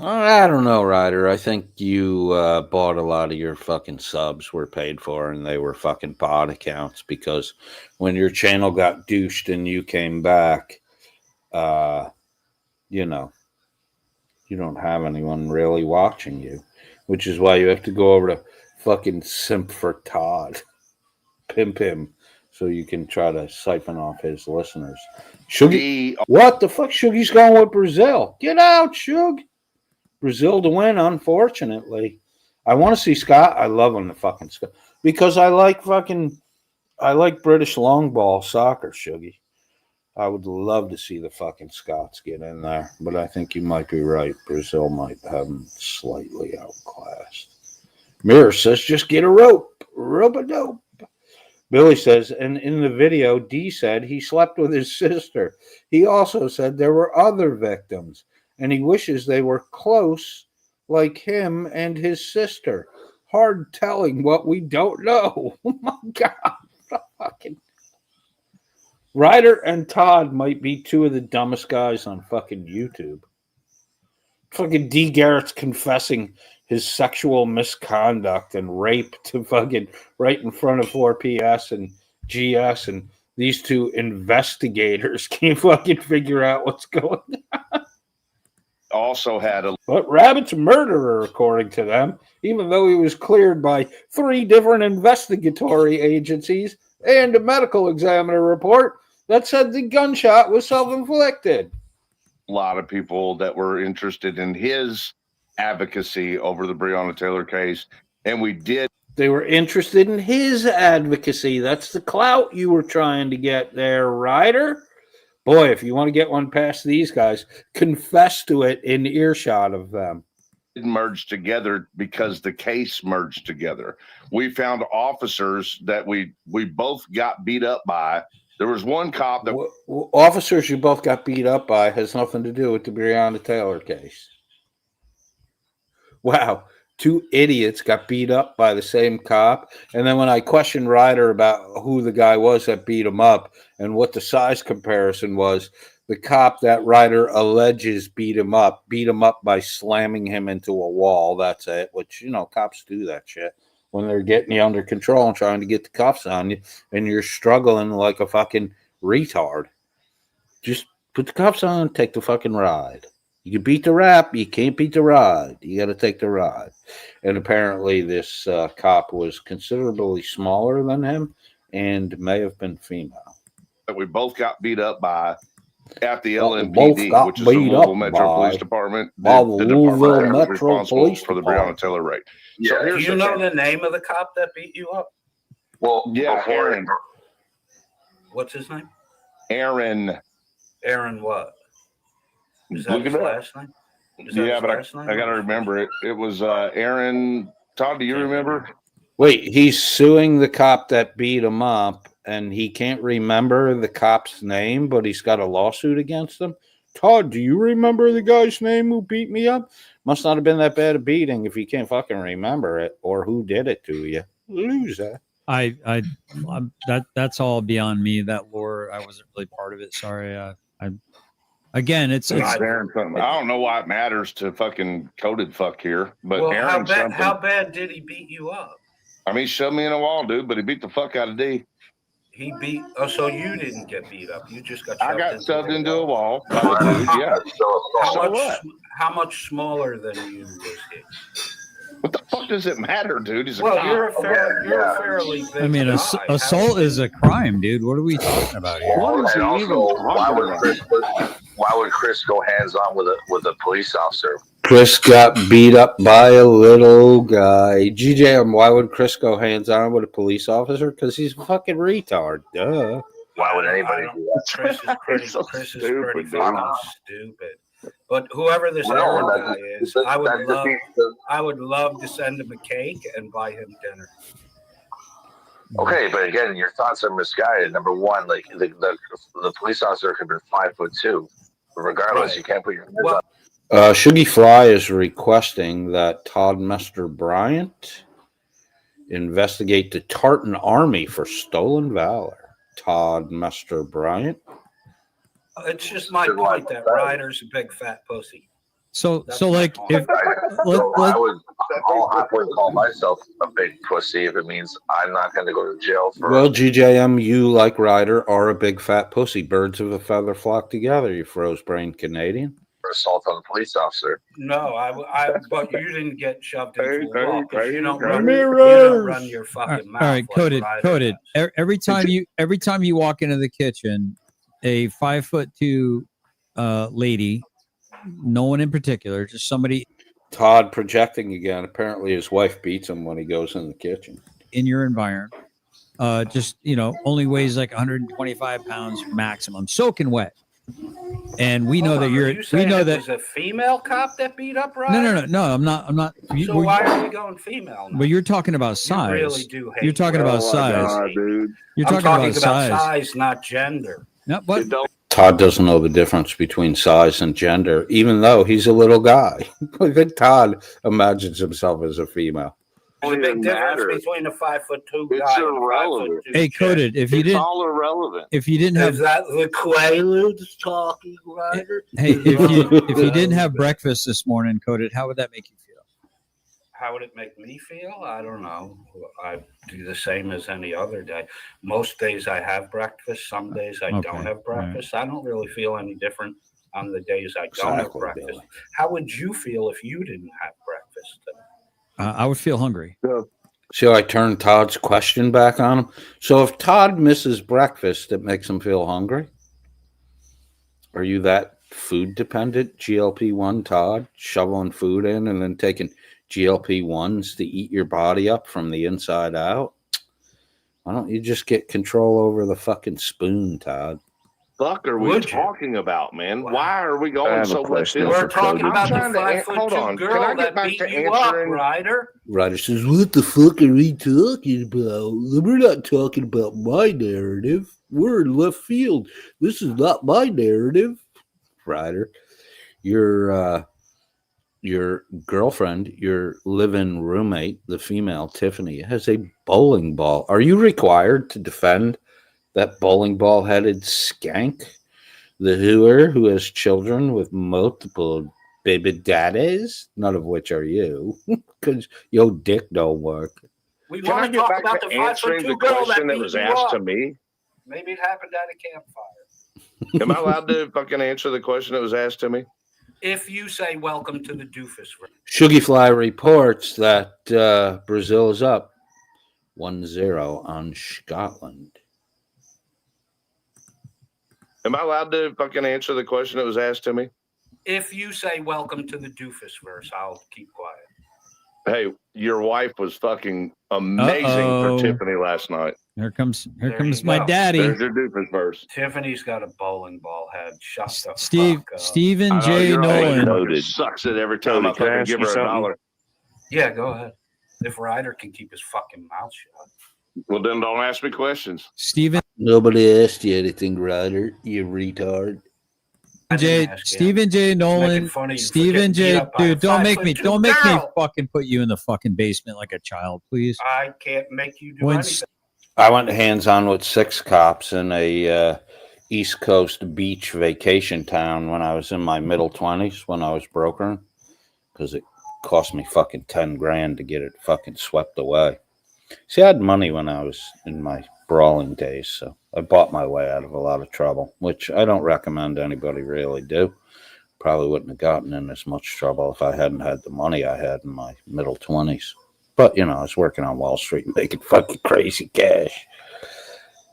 I don't know, Ryder. I think you bought a lot of your fucking subs were paid for and they were fucking bot accounts because when your channel got douched and you came back, you know, you don't have anyone really watching you, which is why you have to go over to fucking Simp for Todd. Pimp him so you can try to siphon off his listeners. Shuggy, what the fuck? Shuggy's going with Brazil. Get out, Shug. Brazil to win, unfortunately. I want to see Scott. I love him to fucking Scott because I like British long ball soccer, Shuggy. I would love to see the fucking Scots get in there, but I think you might be right. Brazil might have them slightly outclassed. Mirror says, just get a rope. Rope-a-dope. Billy says, and in the video, D said he slept with his sister. He also said there were other victims, and he wishes they were close like him and his sister. Hard telling what we don't know. Oh, my God. Fucking Ryder and Todd might be two of the dumbest guys on fucking YouTube. Fucking D. Garrett's confessing his sexual misconduct and rape to fucking right in front of 4PS and GS, and these two investigators can't fucking figure out what's going on. Also had a... But Rabbit's a murderer, according to them, even though he was cleared by 3 different investigatory agencies and a medical examiner report that said the gunshot was self-inflicted. A lot of people that were interested in his advocacy over the Breonna Taylor case, and we did. They were interested in his advocacy. That's the clout you were trying to get there, Ryder. Boy, if you want to get one past these guys, confess to it in earshot of them. Merged together because the case merged together. We found officers that we both got beat up by There was one cop that Officers you both got beat up by has nothing to do with the Breonna Taylor case. Wow. 2 idiots got beat up by the same cop. And then when I questioned Reiter about who the guy was that beat him up and what the size comparison was, the cop that Reiter alleges beat him up by slamming him into a wall. That's it, which, you know, cops do that shit when they're getting you under control and trying to get the cuffs on you and you're struggling like a fucking retard. Just put the cuffs on and take the fucking ride. You can beat the rap, you can't beat the ride. You got to take the ride. And apparently this cop was considerably smaller than him and may have been female. that we both got beat up by at the Both LMPD, got which is the beat Louisville up Metro by- Police Department. by the Louisville department that was Metro responsible Police for the Department. Breonna Taylor rape. Yeah, So Do here's you the know thing. the name of the cop that beat you up? well, Yeah, before Aaron. What's his name? Aaron. Aaron what? Is that Look his it up. last name? Is that Yeah, his but last name? I got to remember it. It was Aaron. Todd, do you remember? Wait, he's suing the cop that beat him up, and he can't remember the cop's name, but he's got a lawsuit against him. Todd, do you remember the guy's name who beat me up? Must not have been that bad a beating if you can't fucking remember it or who did it to you. Loser. That's all beyond me. That lore, I wasn't really part of it. Sorry. Again, it's Aaron something. I don't know why it matters to fucking coded fuck here, but Well, Aaron something. how bad did he beat you up? I mean, he shoved me in a wall, dude, but he beat the fuck out of D. He beat. Oh, so you didn't get beat up. You just got. I got shoved into a wall by the dude. Yeah. How So much? what? How much smaller than you was he? What the fuck does it matter, dude? He's a Well, cop. you're a fairly big I mean, guy. assault is a crime, dude. What are we talking about here? What is And he also, even talking about? why would Chris go hands on with a police officer? Chris got beat up by a little guy. GJ, why would Chris go hands on with a police officer? Because he's a fucking retard. Duh. Why would anybody do that? Chris is pretty, So Chris is stupid, pretty dude. fucking stupid. But whoever this Well, Aaron that guy just- is, that defeats the- I would love to send him a cake and buy him dinner. Okay, but again, your thoughts are misguided. Number one, like the police officer could be 5'2", but regardless, Right. you can't put your hands Well, on. Shuggy Fly is requesting that Todd Mester Bryant investigate the Tartan Army for stolen valor. Todd Mester Bryant. It's just my point that Ryder's a big fat pussy. So That's like my if point. I'll happily call myself a big pussy if it means I'm not going to go to jail for. Well, GJM, you like Ryder are a big fat pussy. Birds of a feather flock together, you froze-brained Canadian. for assault on a police officer. No, but you didn't get shoved into Hey, a wall because hey, you don't hey, run. mirrors. You don't run your all fucking mouth. right, like coded. Ryder does. Every time you walk into the kitchen, a 5'2" lady, no one in particular, just somebody Todd projecting again. Apparently his wife beats him when he goes in the kitchen. in your environment, just only weighs like 125 pounds maximum, soaking wet. And we know Hold that on, you're. are you We saying know it that. was a female cop that beat up Ryder. No. I'm not. So why are we going female now? But you're talking about You size. really do hate. You're talking me. about Oh, my size. God, dude. You're I'm talking about size. size, not gender. No, but Todd doesn't know the difference between size and gender, even though he's a little guy. I think Todd imagines himself as a female. There's a Doesn't big difference matter. between a 5'2" It's guy and a irrelevant. 5'2" hey, chick. coded. If you It's didn't, all irrelevant. if you didn't Is have, that the Quaaludes talking, Ryder? hey, if you didn't have breakfast this morning, coded, how would that make you feel? How would it make me feel? I don't know. I do the same as any other day. Most days I have breakfast. Some days I Okay, don't have breakfast. I don't really feel any different on the days I don't have Exactly, breakfast. Billy. How would you feel if you didn't have breakfast? I would feel hungry. See how I turned Todd's question back on him? So if Todd misses breakfast, it makes him feel hungry? Are you that food dependent, GLP-1 Todd? Shoveling food in and then taking GLP-1s to eat your body up from the inside out? Why don't you just get control over the fucking spoon, Todd? fuck are we Would you? talking about, man? Wow. Why are we I going have so a left question field? for We're talking Cody. about the I'm trying to- 5'2" hold on. Can girl I get that back beat to you up, answering- Ryder. Ryder says, "What the fuck are we talking about? We're not talking about my narrative. We're in left field. This is not my narrative." Ryder, your girlfriend, your live-in roommate, the female Tiffany, has a bowling ball. Are you required to defend that bowling ball-headed skank, the hooer who has children with multiple baby daddies, none of which are you, because your dick don't work? We Can I want to get talk back about to the answering 5'2" the girl that question that beat was you asked up. to me? Maybe it happened at a campfire. Am I allowed to fucking answer the question that was asked to me? If you say welcome to the Doofus. Sugarfly reports that Brazil is up 1-0 on Scotland. Am I allowed to fucking answer the question that was asked to me? If you say welcome to the Doofus verse, I'll keep quiet. Hey, your wife was fucking amazing Uh-oh. for Tiffany last night. Here comes There you my go. daddy. There's your Doofus verse. Tiffany's got a bowling ball head. Shut the Steve fuck up. Stephen I know, J. your always Nolan. fucking Noted. sucks it every time Cody, can I I fucking ask give you her a something? dollar. Yeah, go ahead. If Ryder can keep his fucking mouth shut. Well, then don't ask me questions. Stephen Nobody asked you anything, Ryder, you retard. I J. didn't ask him. Stephen J. Nolan. Making fun of you for Stephen getting beat J. up by a Dude, don't make me 5'2" girl. fucking put you in the fucking basement like a child, please. I can't make you do When anything. I went hands-on with 6 cops in a East Coast beach vacation town when I was in my middle 20s when I was brokering, because it cost me fucking 10 grand to get it fucking swept away. See, I had money when I was in my brawling days, so I bought my way out of a lot of trouble, which I don't recommend anybody really do. Probably wouldn't have gotten in as much trouble if I hadn't had the money I had in my middle 20s. But, you know, I was working on Wall Street making fucking crazy cash.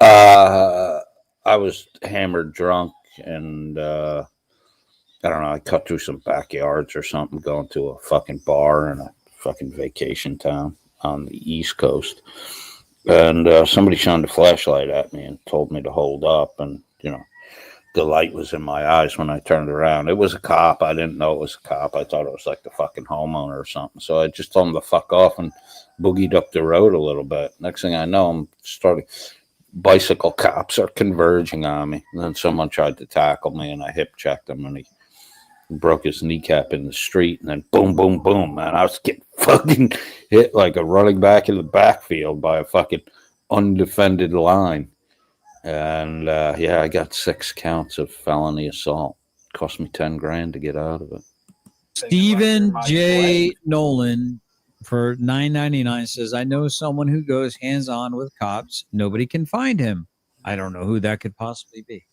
I was hammered drunk and I don't know, I cut through some backyards or something going to a fucking bar in a fucking vacation town on the East Coast. And somebody shined a flashlight at me and told me to hold up. And, you know, the light was in my eyes when I turned around. It was a cop. I didn't know it was a cop. I thought it was like the fucking homeowner or something. So I just told him to fuck off and boogied up the road a little bit. Next thing I know, I'm starting. Bicycle cops are converging on me. And then someone tried to tackle me and I hip checked him and he broke his kneecap in the street. And then boom, boom, boom, man. I was getting fucking hit like a running back in the backfield by a fucking undefended line. And yeah, I got 6 counts of felony assault. Cost me 10 grand to get out of it. Stephen J. Nolan for $9.99 says, I know someone who goes hands-on with cops. Nobody can find him. I don't know who that could possibly be.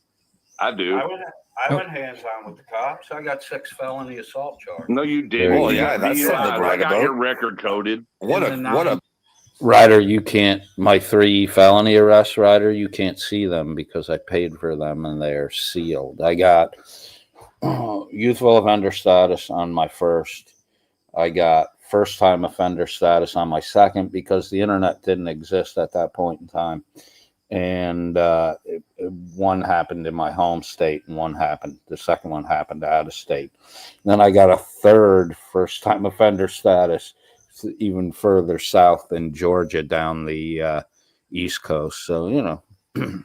I do. I went hands-on with the cops. I got 6 felony assault charges. No, you didn't. Oh, yeah, You got that's something to I brag got about. your record coded. What a Ryder, you can't, my 3 felony arrests, Ryder, you can't see them because I paid for them and they are sealed. I got youthful offender status on my first. I got first time offender status on my second because the internet didn't exist at that point in time. And one happened in my home state and the second one happened out of state. Then I got a third first time offender status even further south in Georgia down the East Coast. So, you know,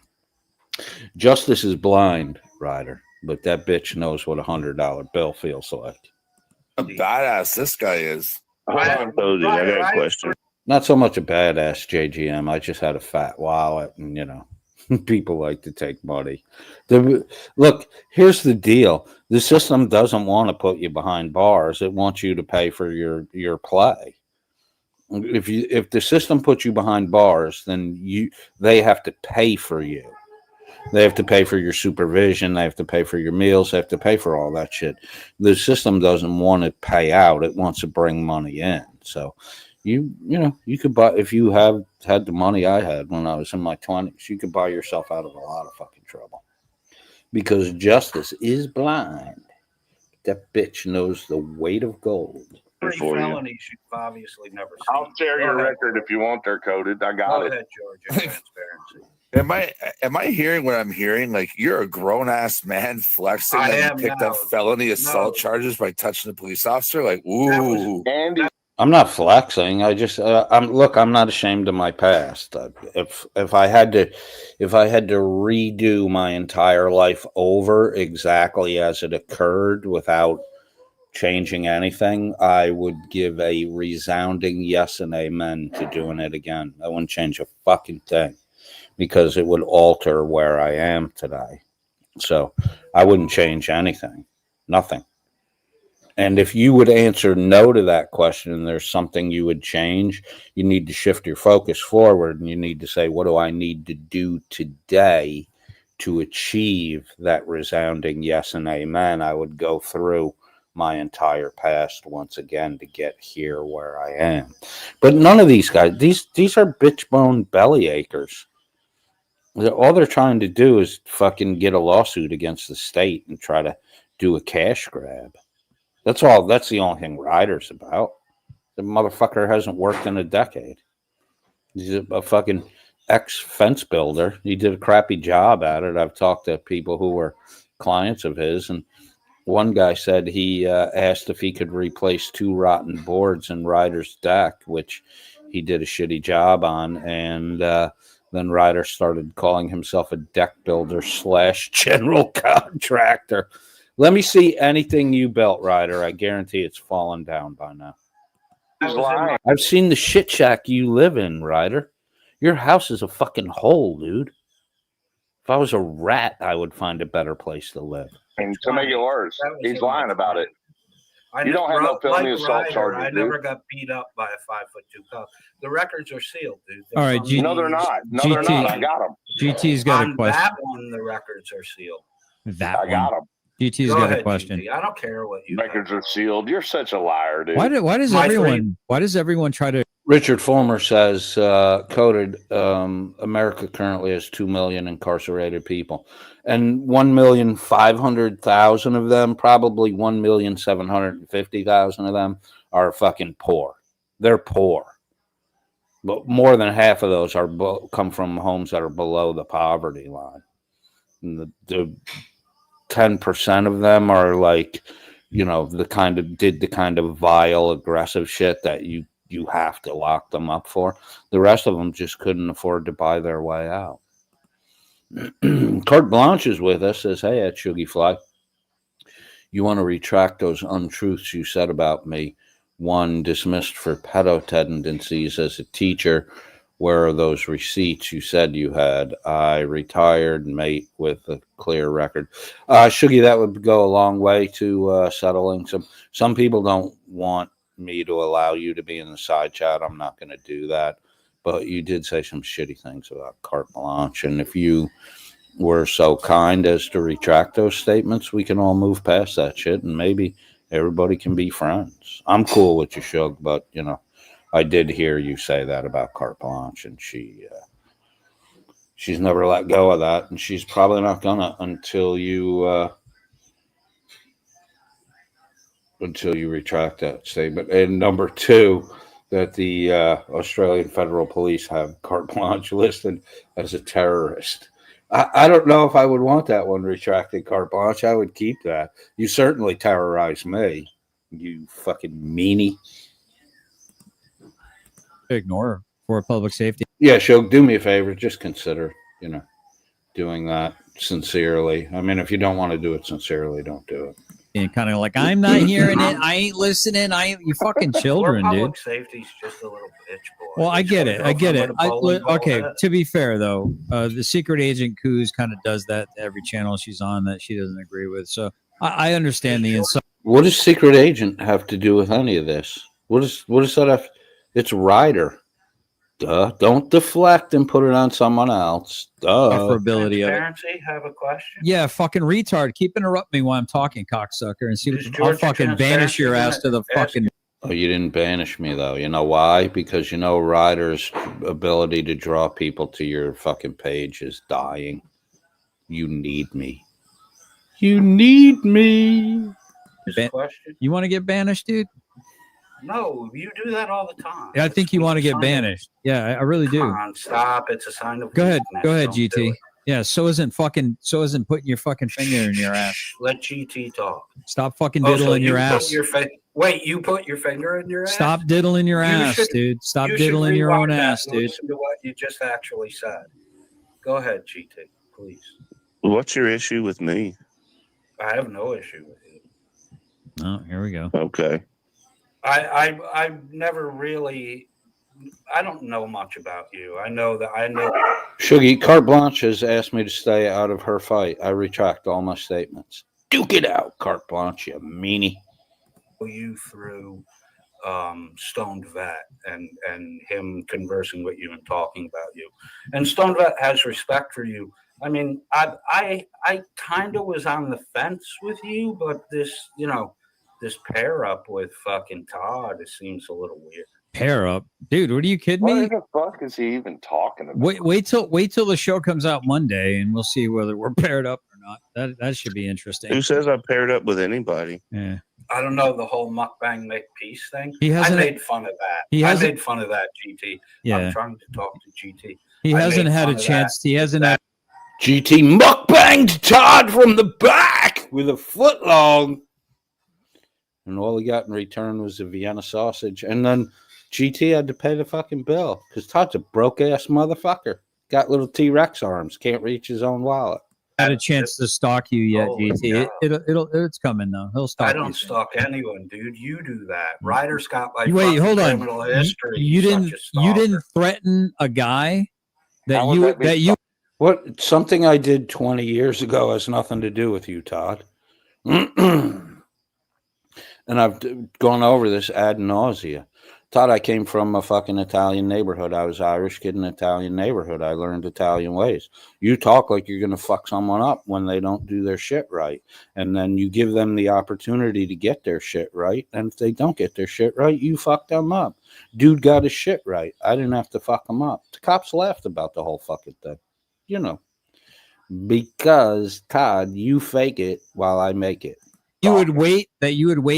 justice is blind, Ryder, but that bitch knows what $100 bill feels like. a badass this guy is. Hold on, Cody. I got a question. Not so much a badass, JGM. I just had a fat wallet and, you know, people like to take money. Look, here's the deal. The system doesn't want to put you behind bars. It wants you to pay for your play. If the system puts you behind bars, then they have to pay for you. They have to pay for your supervision. They have to pay for your meals. They have to pay for all that shit. The system doesn't want to pay out. It wants to bring money in. So you know, you could buy, if you have had the money I had when I was in my 20s, you could buy yourself out of a lot of fucking trouble because justice is blind. That bitch knows the weight of gold. 3 For you. felonies you've obviously never seen. I'll share Go your ahead. record if you want there, coded. I got Go it. ahead, Georgia. Transparency. Am I hearing what I'm hearing? Like you're a grown ass man flexing I that am you picked now. up felony assault No. charges by touching a police officer? Like, That was- ooh. Andy, I'm not flexing. I just I'm not ashamed of my past. If I had to redo my entire life over exactly as it occurred without changing anything, I would give a resounding yes and amen to doing it again. I wouldn't change a fucking thing because it would alter where I am today. So I wouldn't change anything. Nothing. And if you would answer no to that question and there's something you would change, you need to shift your focus forward and you need to say, what do I need to do today to achieve that resounding yes and amen? I would go through my entire past once again to get here where I am. But none of these guys, these are bitch bone belly achers. All they're trying to do is fucking get a lawsuit against the state and try to do a cash grab. That's all. That's the only thing Reiter's about. The motherfucker hasn't worked in a decade. He's a fucking ex fence builder. He did a crappy job at it. I've talked to people who were clients of his, and one guy said he asked if he could replace 2 rotten boards in Reiter's deck, which he did a shitty job on, and then Reiter started calling himself a deck builder / general contractor. Let me see anything you built, Reiter. I guarantee it's fallen down by now. he's lying. I've seen the shit shack you live in, Reiter. Your house is a fucking hole, dude. If I was a rat, I would find a better place to live. And to make it worse, That was he's in lying my about it. I You don't have no felony like assault Reiter, charges, I dude. never got beat up by a 5'2" cop. The records are sealed, dude. All right, No, they're not. No, they're not. I got them. GT's got a On question. that one, the records are sealed. That I got one. them. GT's Go got ahead, a question. GT. I don't care what you Records have. are sealed. You're such a liar, dude. Why does My everyone try to? Richard Fulmer says, quoted, America currently has 2 million incarcerated people, and 1,500,000 of them, probably 1,750,000 of them are fucking poor. They're poor. But more than half of those are come from homes that are below the poverty line. And the 10% of them are like, the kind of vile, aggressive shit that you have to lock them up for. The rest of them just couldn't afford to buy their way out. Carte Blanche is with us, says, hey, at Shuggy Fly, you want to retract those untruths you said about me. 1, dismissed for pedo tendencies as a teacher. Where are those receipts you said you had? I retired, mate, with a clear record. Shuggy, that would go a long way to settling some people don't want me to allow you to be in the side chat. I'm not going to do that. But you did say some shitty things about Carte Blanche. And if you were so kind as to retract those statements, we can all move past that shit and maybe everybody can be friends. I'm cool with you, Shug, but, I did hear you say that about Carte Blanche, and she's never let go of that, and she's probably not gonna until you retract that statement. And number 2, that the Australian Federal Police have Carte Blanche listed as a terrorist. I don't know if I would want that one retracted, Carte Blanche. I would keep that. You certainly terrorize me, you fucking meanie. Ignore for public safety. Yeah, Shog, do me a favor. Just consider, doing that sincerely. I mean, if you don't want to do it sincerely, don't do it. And kind of like, I'm not hearing it. I ain't listening. You fucking children, dude. Public safety's just a little bitch, boy. Well, I get it. Okay, to be fair, though, the secret agent Coos kind of does that to every channel she's on that she doesn't agree with. So I understand the insult. What does secret agent have to do with any of this? What does that have? It's Reiter. Duh. Don't deflect and put it on someone else. Offerability of it. Transparency, have a question? Yeah, fucking retard. Keep interrupting me while I'm talking, cocksucker, and see Is what I'll Georgia fucking banish your ass to the transparency fucking. Oh, you didn't banish me, though. You know why? Because Reiter's ability to draw people to your fucking page is dying. You need me. You need me. Question? You want to get banished, dude? No, you do that all the time. I think you want to It's a get sign of- banished. Yeah, I really Come do. on, stop. It's a sign of Go ahead, weakness. go ahead, Don't do GT. it. Yeah, so isn't putting your fucking finger in your ass. Let GT talk. Stop fucking Oh, so diddling your you put ass. your Wait, you put your finger in your ass? Stop diddling your You ass, should- dude. Stop You should diddling your own rewind that ass, and dude. Listen to what you just actually said. Go ahead, GT, please. What's your issue with me? I have no issue with you. Oh, here we go. Okay. I never really. I don't know much about you. I know. Shuggy, Carte Blanche has asked me to stay out of her fight. I retract all my statements. Duke it out, Carte Blanche, you meanie. You through Stoned Vet and him conversing with you and talking about you, and Stoned Vet has respect for you. I mean, I kind of was on the fence with you, but this pair up with fucking Todd, it seems a little weird. Pair up, dude. What are you kidding What me? the fuck is he even talking about? Wait till the show comes out Monday, and we'll see whether we're paired up or not. That should be interesting. Who says I paired up with anybody? Yeah. I don't know the whole mukbang make peace thing. He I hasn't- made fun of that. he I hasn't- made fun of that, GT. Yeah. I'm trying to talk to GT. He I hasn't made had a fun of chance. that. He hasn't had. GT mukbanged Todd from the back with a foot long. And all he got in return was a Vienna sausage. And then GT had to pay the fucking bill because Todd's a broke ass motherfucker. Got little T-Rex arms, can't reach his own wallet. Had a chance to stalk you yet, Holy GT. cow. It's coming though. He'll stalk. I don't you soon. stalk anyone, dude. You do that. Ryder's got like Wait, hold on. criminal history. You He's didn't. such a You stalker. didn't thethreaten a guy that How would you that be that you. What something I did 20 years ago has nothing to do with you, Todd. And I've gone over this ad nausea. Todd, I came from a fucking Italian neighborhood. I was Irish kid in an Italian neighborhood. I learned Italian ways. You talk like you're going to fuck someone up when they don't do their shit right. And then you give them the opportunity to get their shit right. And if they don't get their shit right, you fuck them up. Dude got his shit right. I didn't have to fuck him up. The cops laughed about the whole fucking thing. You know. Because, Todd, you fake it while I make it. You would wait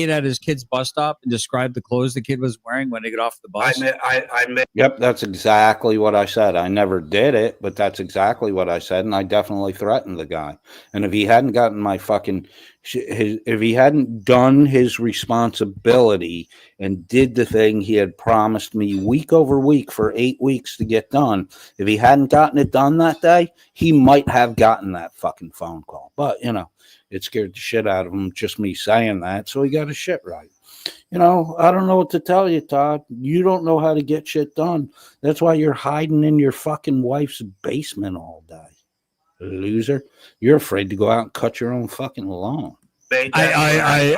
at his kid's bus stop and describe the clothes the kid was wearing when they got off the bus. I made Yep, that's exactly what I said. I never did it, but that's exactly what I said, and I definitely threatened the guy. And if he hadn't gotten my fucking, if he hadn't done his responsibility and did the thing he had promised me week over week for 8 weeks to get done, if he hadn't gotten it done that day, he might have gotten that fucking phone call. But, you know, it scared the shit out of him, just me saying that, so he got his shit right. You know, I don't know what to tell you, Todd. You don't know how to get shit done. That's why you're hiding in your fucking wife's basement all day. Loser. You're afraid to go out and cut your own fucking lawn. that I.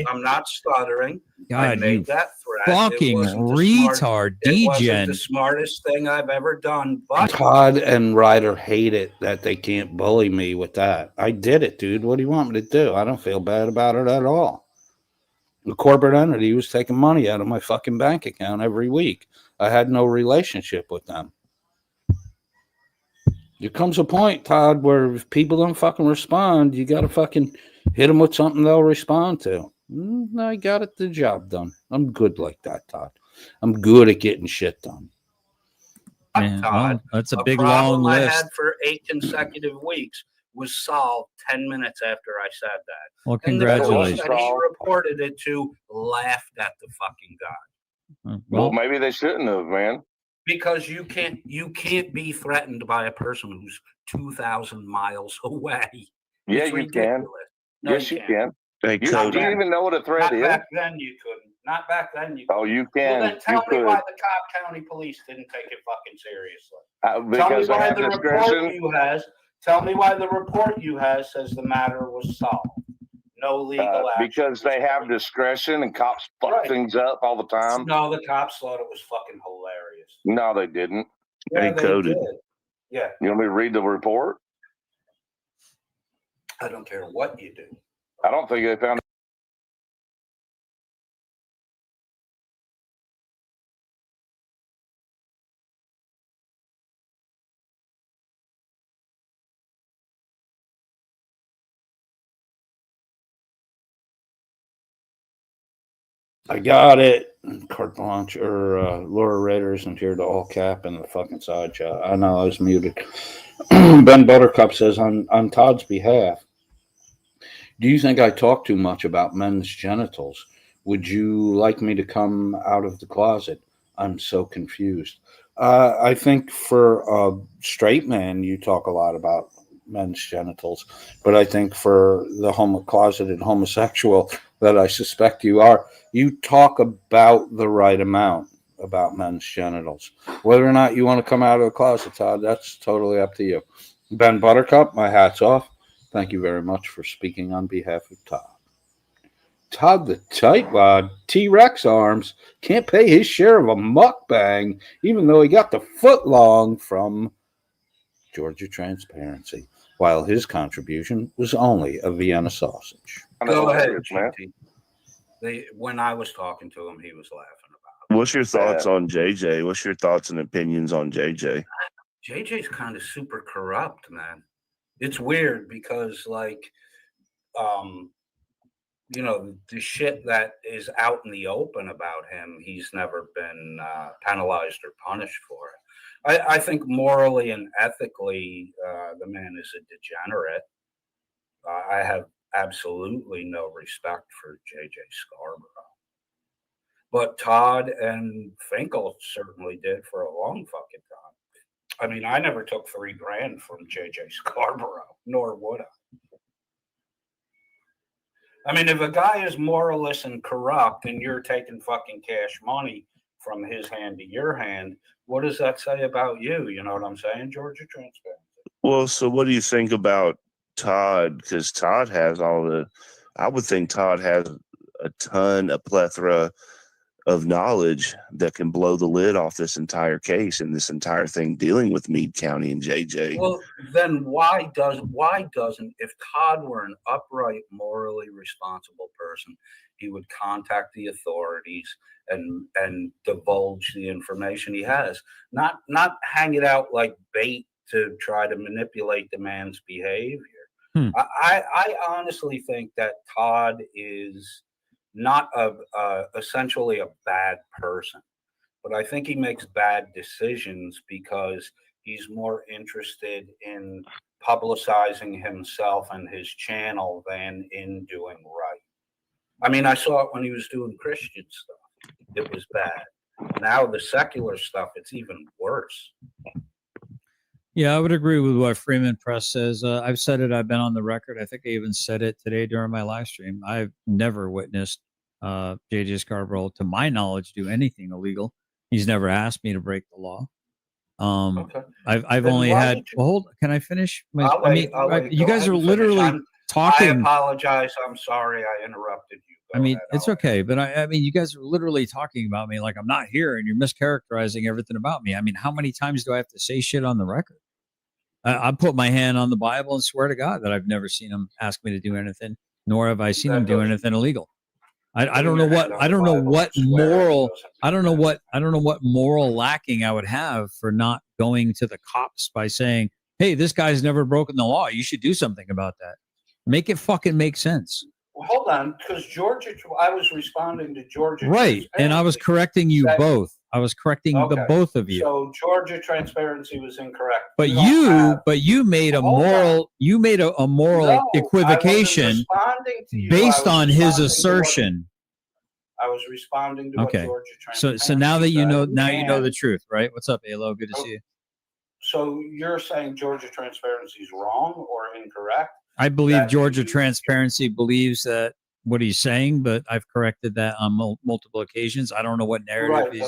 I'm not stuttering. I God, made you that threat. fucking retard, It wasn't degen. the smartest thing I've ever done, but Todd and Reiter hate it that they can't bully me with that. I did it, dude. What do you want me to do? I don't feel bad about it at all. The corporate entity was taking money out of my fucking bank account every week. I had no relationship with them. There comes a point, Todd, where if people don't fucking respond, you got to fucking hit them with something they'll respond to. I got it, the job done. I'm good like that, Todd. I'm good at getting shit done. Man, Todd, well, that's a a big long problem I list. had for 8 consecutive weeks was solved 10 minutes after I said that. Well, And the police congratulations. that he reported it to laughed at the fucking guy. Well, maybe they shouldn't have, man. Because you can't be threatened by a person who's 2,000 miles away. Yeah, It's you ridiculous. can. No, Yes, you can. Hey, You Not do you back- even know what a threat Not is? back then you couldn't. Not back then you couldn't. Oh, you Well, can. then tell You me why could. the Cobb County Police didn't take it fucking seriously. Tell me Because they why have the report discretion. you has. Tell me why the report you has says the matter was solved. No legal action. Because they have discretion and cops fuck Right. things up all the time. No, the cops thought it was fucking hilarious. No, they didn't. Yeah, They coded. did. Yeah, You want me to read the report? I don't care what you do. I don't think they found. I got it. Carte blanche or Laura Reiter isn't here to all cap in the fucking sideshow. I know I was muted. Ben Buttercup says on Todd's behalf, do you think I talk too much about men's genitals? Would you like me to come out of the closet? I'm so confused. I think for a straight man, you talk a lot about men's genitals, but I think for the closeted homosexual that I suspect you are, you talk about the right amount about men's genitals. Whether or not you want to come out of the closet, Todd, that's totally up to you. Ben Buttercup, my hat's off. Thank you very much for speaking on behalf of Todd. Todd the Tightwad, T-Rex arms, can't pay his share of a mukbang, even though he got the foot long from Georgia Transparency, while his contribution was only a Vienna sausage. Go ahead, man. When I was talking to him, he was laughing about it. What's your thoughts on JJ? What's your thoughts and opinions on JJ? JJ's kind of super corrupt, man. It's weird because, like, you know, the shit that is out in the open about him, he's never been penalized or punished for it. I think morally and ethically, the man is a degenerate. I have absolutely no respect for JJ Scarborough. But Todd and Finkel certainly did for a long fucking time. I mean, I never took $3,000 from JJ Scarborough, nor would I. I mean, if a guy is moralist and corrupt and you're taking fucking cash money from his hand to your hand, what does that say about you? You know what I'm saying, Georgia Transparency? Well, so what do you think about Todd? Because Todd has I would think Todd has a plethora of knowledge that can blow the lid off this entire case and this entire thing dealing with Meade County and JJ. Well, then why doesn't, if Todd were an upright, morally responsible person, he would contact the authorities and divulge the information he has, not hang it out like bait to try to manipulate the man's behavior. I honestly think that Todd is not essentially a bad person, but I think he makes bad decisions because he's more interested in publicizing himself and his channel than in doing right. I mean, I saw it when he was doing Christian stuff. It was bad. Now the secular stuff, it's even worse. Yeah, I would agree with what Freeman Press says. I've said it. I've been on the record. I think I even said it today during my live stream. I've never witnessed JJ Scarborough, to my knowledge, do anything illegal. He's never asked me to break the law. Okay. I've Then only why had. did you- Well, hold. Can I finish? I'll wait. You Go guys ahead are and finish. literally talking. I apologize. I'm sorry I interrupted you. Go I mean, ahead. it's okay, but I mean, you guys are literally talking about me like I'm not here, and you're mischaracterizing everything about me. I mean, how many times do I have to say shit on the record? I put my hand on the Bible and swear to God that I've never seen him ask me to do anything, nor have I seen him do anything illegal. I don't know what moral lacking I would have for not going to the cops by saying, "Hey, this guy's never broken the law. You should do something about that." Make it fucking make sense. Well, hold on, because I was responding to Georgia. Right, and I was correcting you both. I was correcting the both of you. So Georgia Transparency was incorrect. But you made a moral equivocation based on his assertion. I was responding to what Georgia Transparency So now that you know, said, you know the truth, right? What's up, Alo? Good to see you. So you're saying Georgia Transparency is wrong or incorrect? I believe Georgia Transparency believes that what he's saying, but I've corrected that on multiple occasions. I don't know what narrative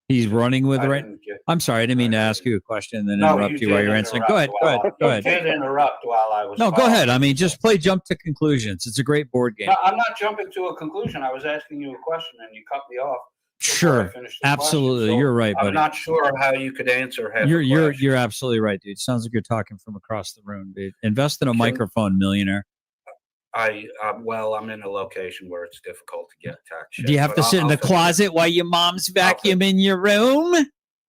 he's running with right. I'm sorry, I didn't mean to ask you a question and then interrupt you while you're answering. Go ahead. You did interrupt while I was. No, go ahead. I mean, just play jump to conclusions. It's a great board game. No, I'm not jumping to a conclusion. I was asking you a question and you cut me off. Sure, absolutely. So you're right, buddy. I'm not sure how you could answer. You're absolutely right, dude. Sounds like you're talking from across the room, dude. Invest in a microphone, millionaire. Well, I'm in a location where it's difficult to get tax. Do you have to sit in the closet while your mom's vacuuming your room?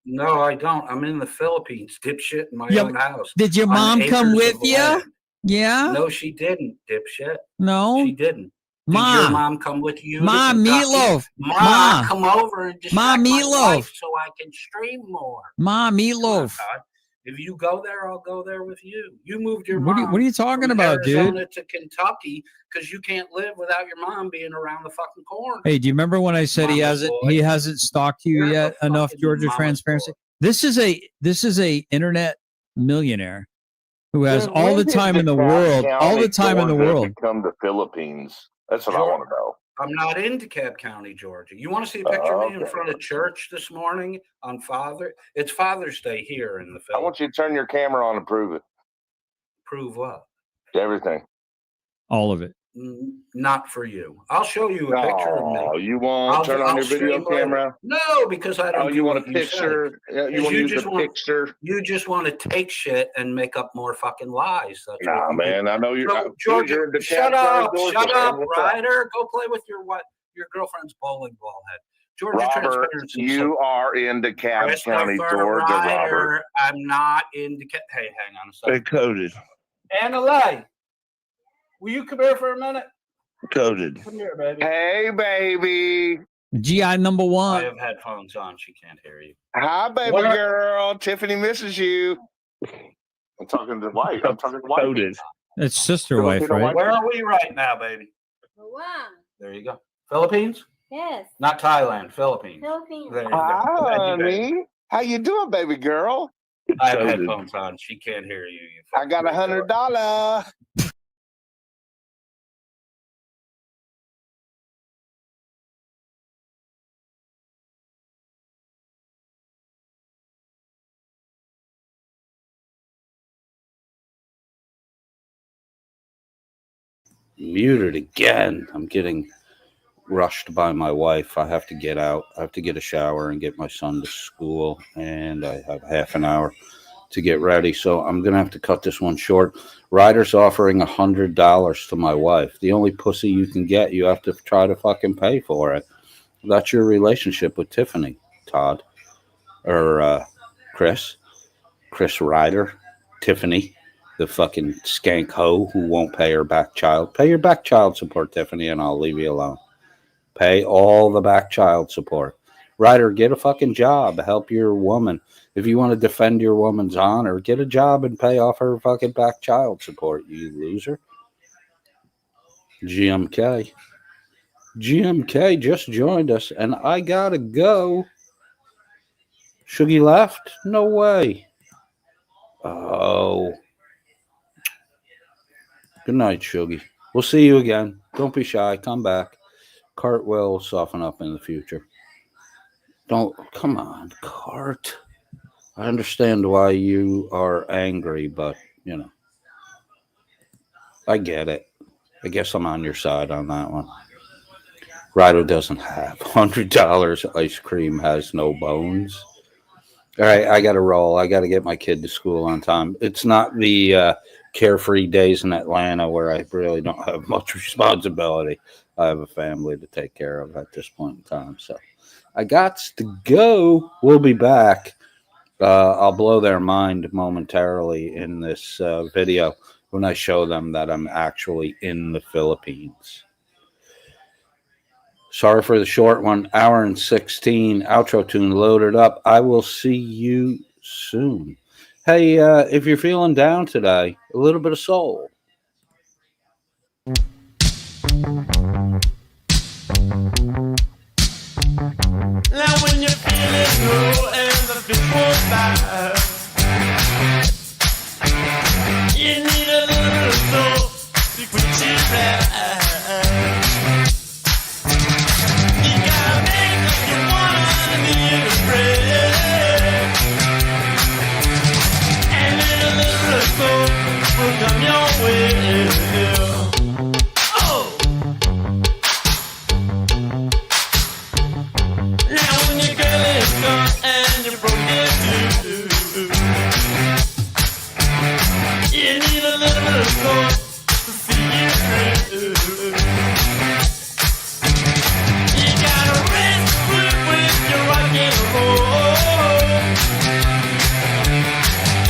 No, I don't. I'm in the Philippines, dipshit, in my own house. Did your mom come with you? Yeah. No, she didn't, dipshit. No, she didn't. Did your Ma, mom come with you? Ma, to Kentucky? meatloaf. Ma, Ma. come over and distract Ma, my meatloaf. wife so I can stream more. Ma, Come on, meatloaf. Todd. If you go there, I'll go there with you. You moved your What mom. are you talking from about, Arizona dude? to Kentucky because you can't live without your mom being around the fucking corner. Hey, do you remember when I said he Mama's boy. hasn't stalked you You're yet the enough, fucking Georgia mama's Transparency? boy. This is a internet millionaire who has Dude, all the when did time in the DeKalb world, all County, the time in the Georgia world. become the Philippines? That's what I want to know. I'm not in DeKalb County, Georgia. You want to see a picture of me in front of church this morning on It's Father's Day here in the I Philippines. want you to turn your camera on and prove it. Prove what? Everything. All of it. Not for you. I'll show you a picture of Oh, me. you want to turn on your video camera? No, because I don't. Oh, you want a picture? You want to use a picture? You just want to take shit and make up more fucking lies. That's Nah, what you man. do. I know you're. So, Georgia, you're in DeKalb shut County, up, Georgia, shut man. up, What's up? Ryder. Go play with your girlfriend's bowling ball head. Georgia Robert, Transparency. you are in DeKalb County, Georgia, Robert. I'm not in DeKalb. Hey, hang on a They second. coded. Annalay, will you come here for a minute? Coded. Come here, baby. Hey, baby. GI number I one. have headphones on. She can't hear you. Hi, baby What? girl. Tiffany misses you. I'm talking to White. I'm talking to White. Coded. It's sister wife, right? Where are we right now, baby? Hawaii. There you go. Philippines? Yes. Not Thailand. Philippines. Philippines. There you go. Hi, Thank you, baby. honey. How you doing, baby girl? I have Coded. headphones on. She can't hear you. I got $100. Muted again. I'm getting rushed by my wife. I have to get out. I have to get a shower and get my son to school, and I have half an hour to get ready. So I'm gonna have to cut this one short. Reiter's offering $100 to my wife. The only pussy you can get, you have to try to fucking pay for it. That's your relationship with Tiffany, Todd, or Chris Reiter, Tiffany, the fucking skank hoe who won't pay her back child. Pay your back child support, Tiffany, and I'll leave you alone. Pay all the back child support. Reiter, get a fucking job. Help your woman. If you want to defend your woman's honor, get a job and pay off her fucking back child support, you loser. GMK just joined us, and I gotta go. Shuggy left? No way. Oh. Good night, Shuggy. We'll see you again. Don't be shy. Come back. Cart will soften up in the future. Come on, Cart. I understand why you are angry, but, you know, I get it. I guess I'm on your side on that one. Ryder doesn't have $100. Ice cream has no bones. All right, I got to roll. I got to get my kid to school on time. It's not the carefree days in Atlanta where I really don't have much responsibility. I have a family to take care of at this point in time. So I got to go. We'll be back. I'll blow their mind momentarily in this video when I show them that I'm actually in the Philippines. Sorry for the short one. Hour and 16. Outro tune loaded up. I will see you soon. Hey, if you're feeling down today, a little bit of soul. Now when you're feeling low and the fit won't stop, you need a little soul to put you right. You gotta make up your one need a break, and then a little soul will come your way. Oh! Now when your girl is gone and you're broken too, you need a little bit of soul to see you through. You gotta rest with your rock and roll.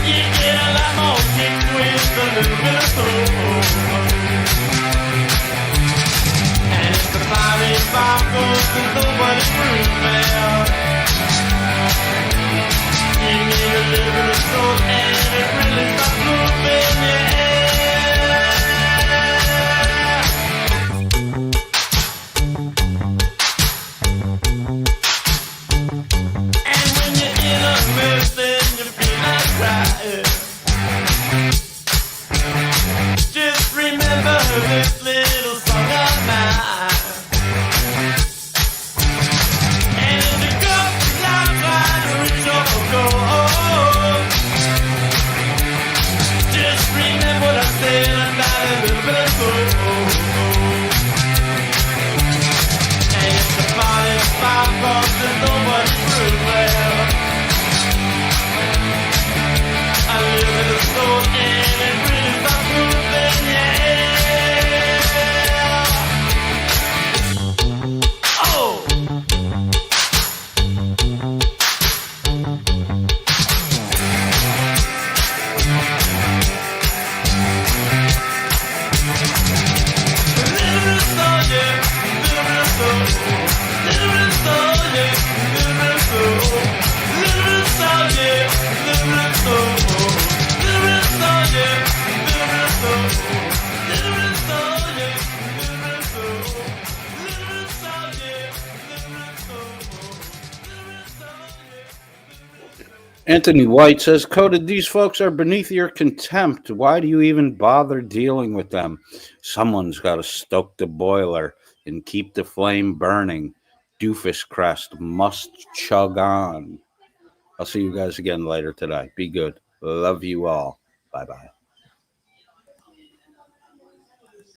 You get a lot more kick with a little bit of soul. body sparkles and nobody proves well. You need a little bit of soul and it really starts moving, and when you're in a mess and you feel like crying, just remember this little song of mine. And if you go out trying to reach your goal, just remember what I'm saying about a little bit of soul. And if the body sparkles and nobody proves well, a little bit of soul and it really starts moving, yeah. Oh! Anthony White says, Coded, these folks are beneath your contempt. Why do you even bother dealing with them? Someone's got to stoke the boiler and keep the flame burning. Doofus crest must chug on. I'll see you guys again later today. Be good. Love you all. Bye-bye.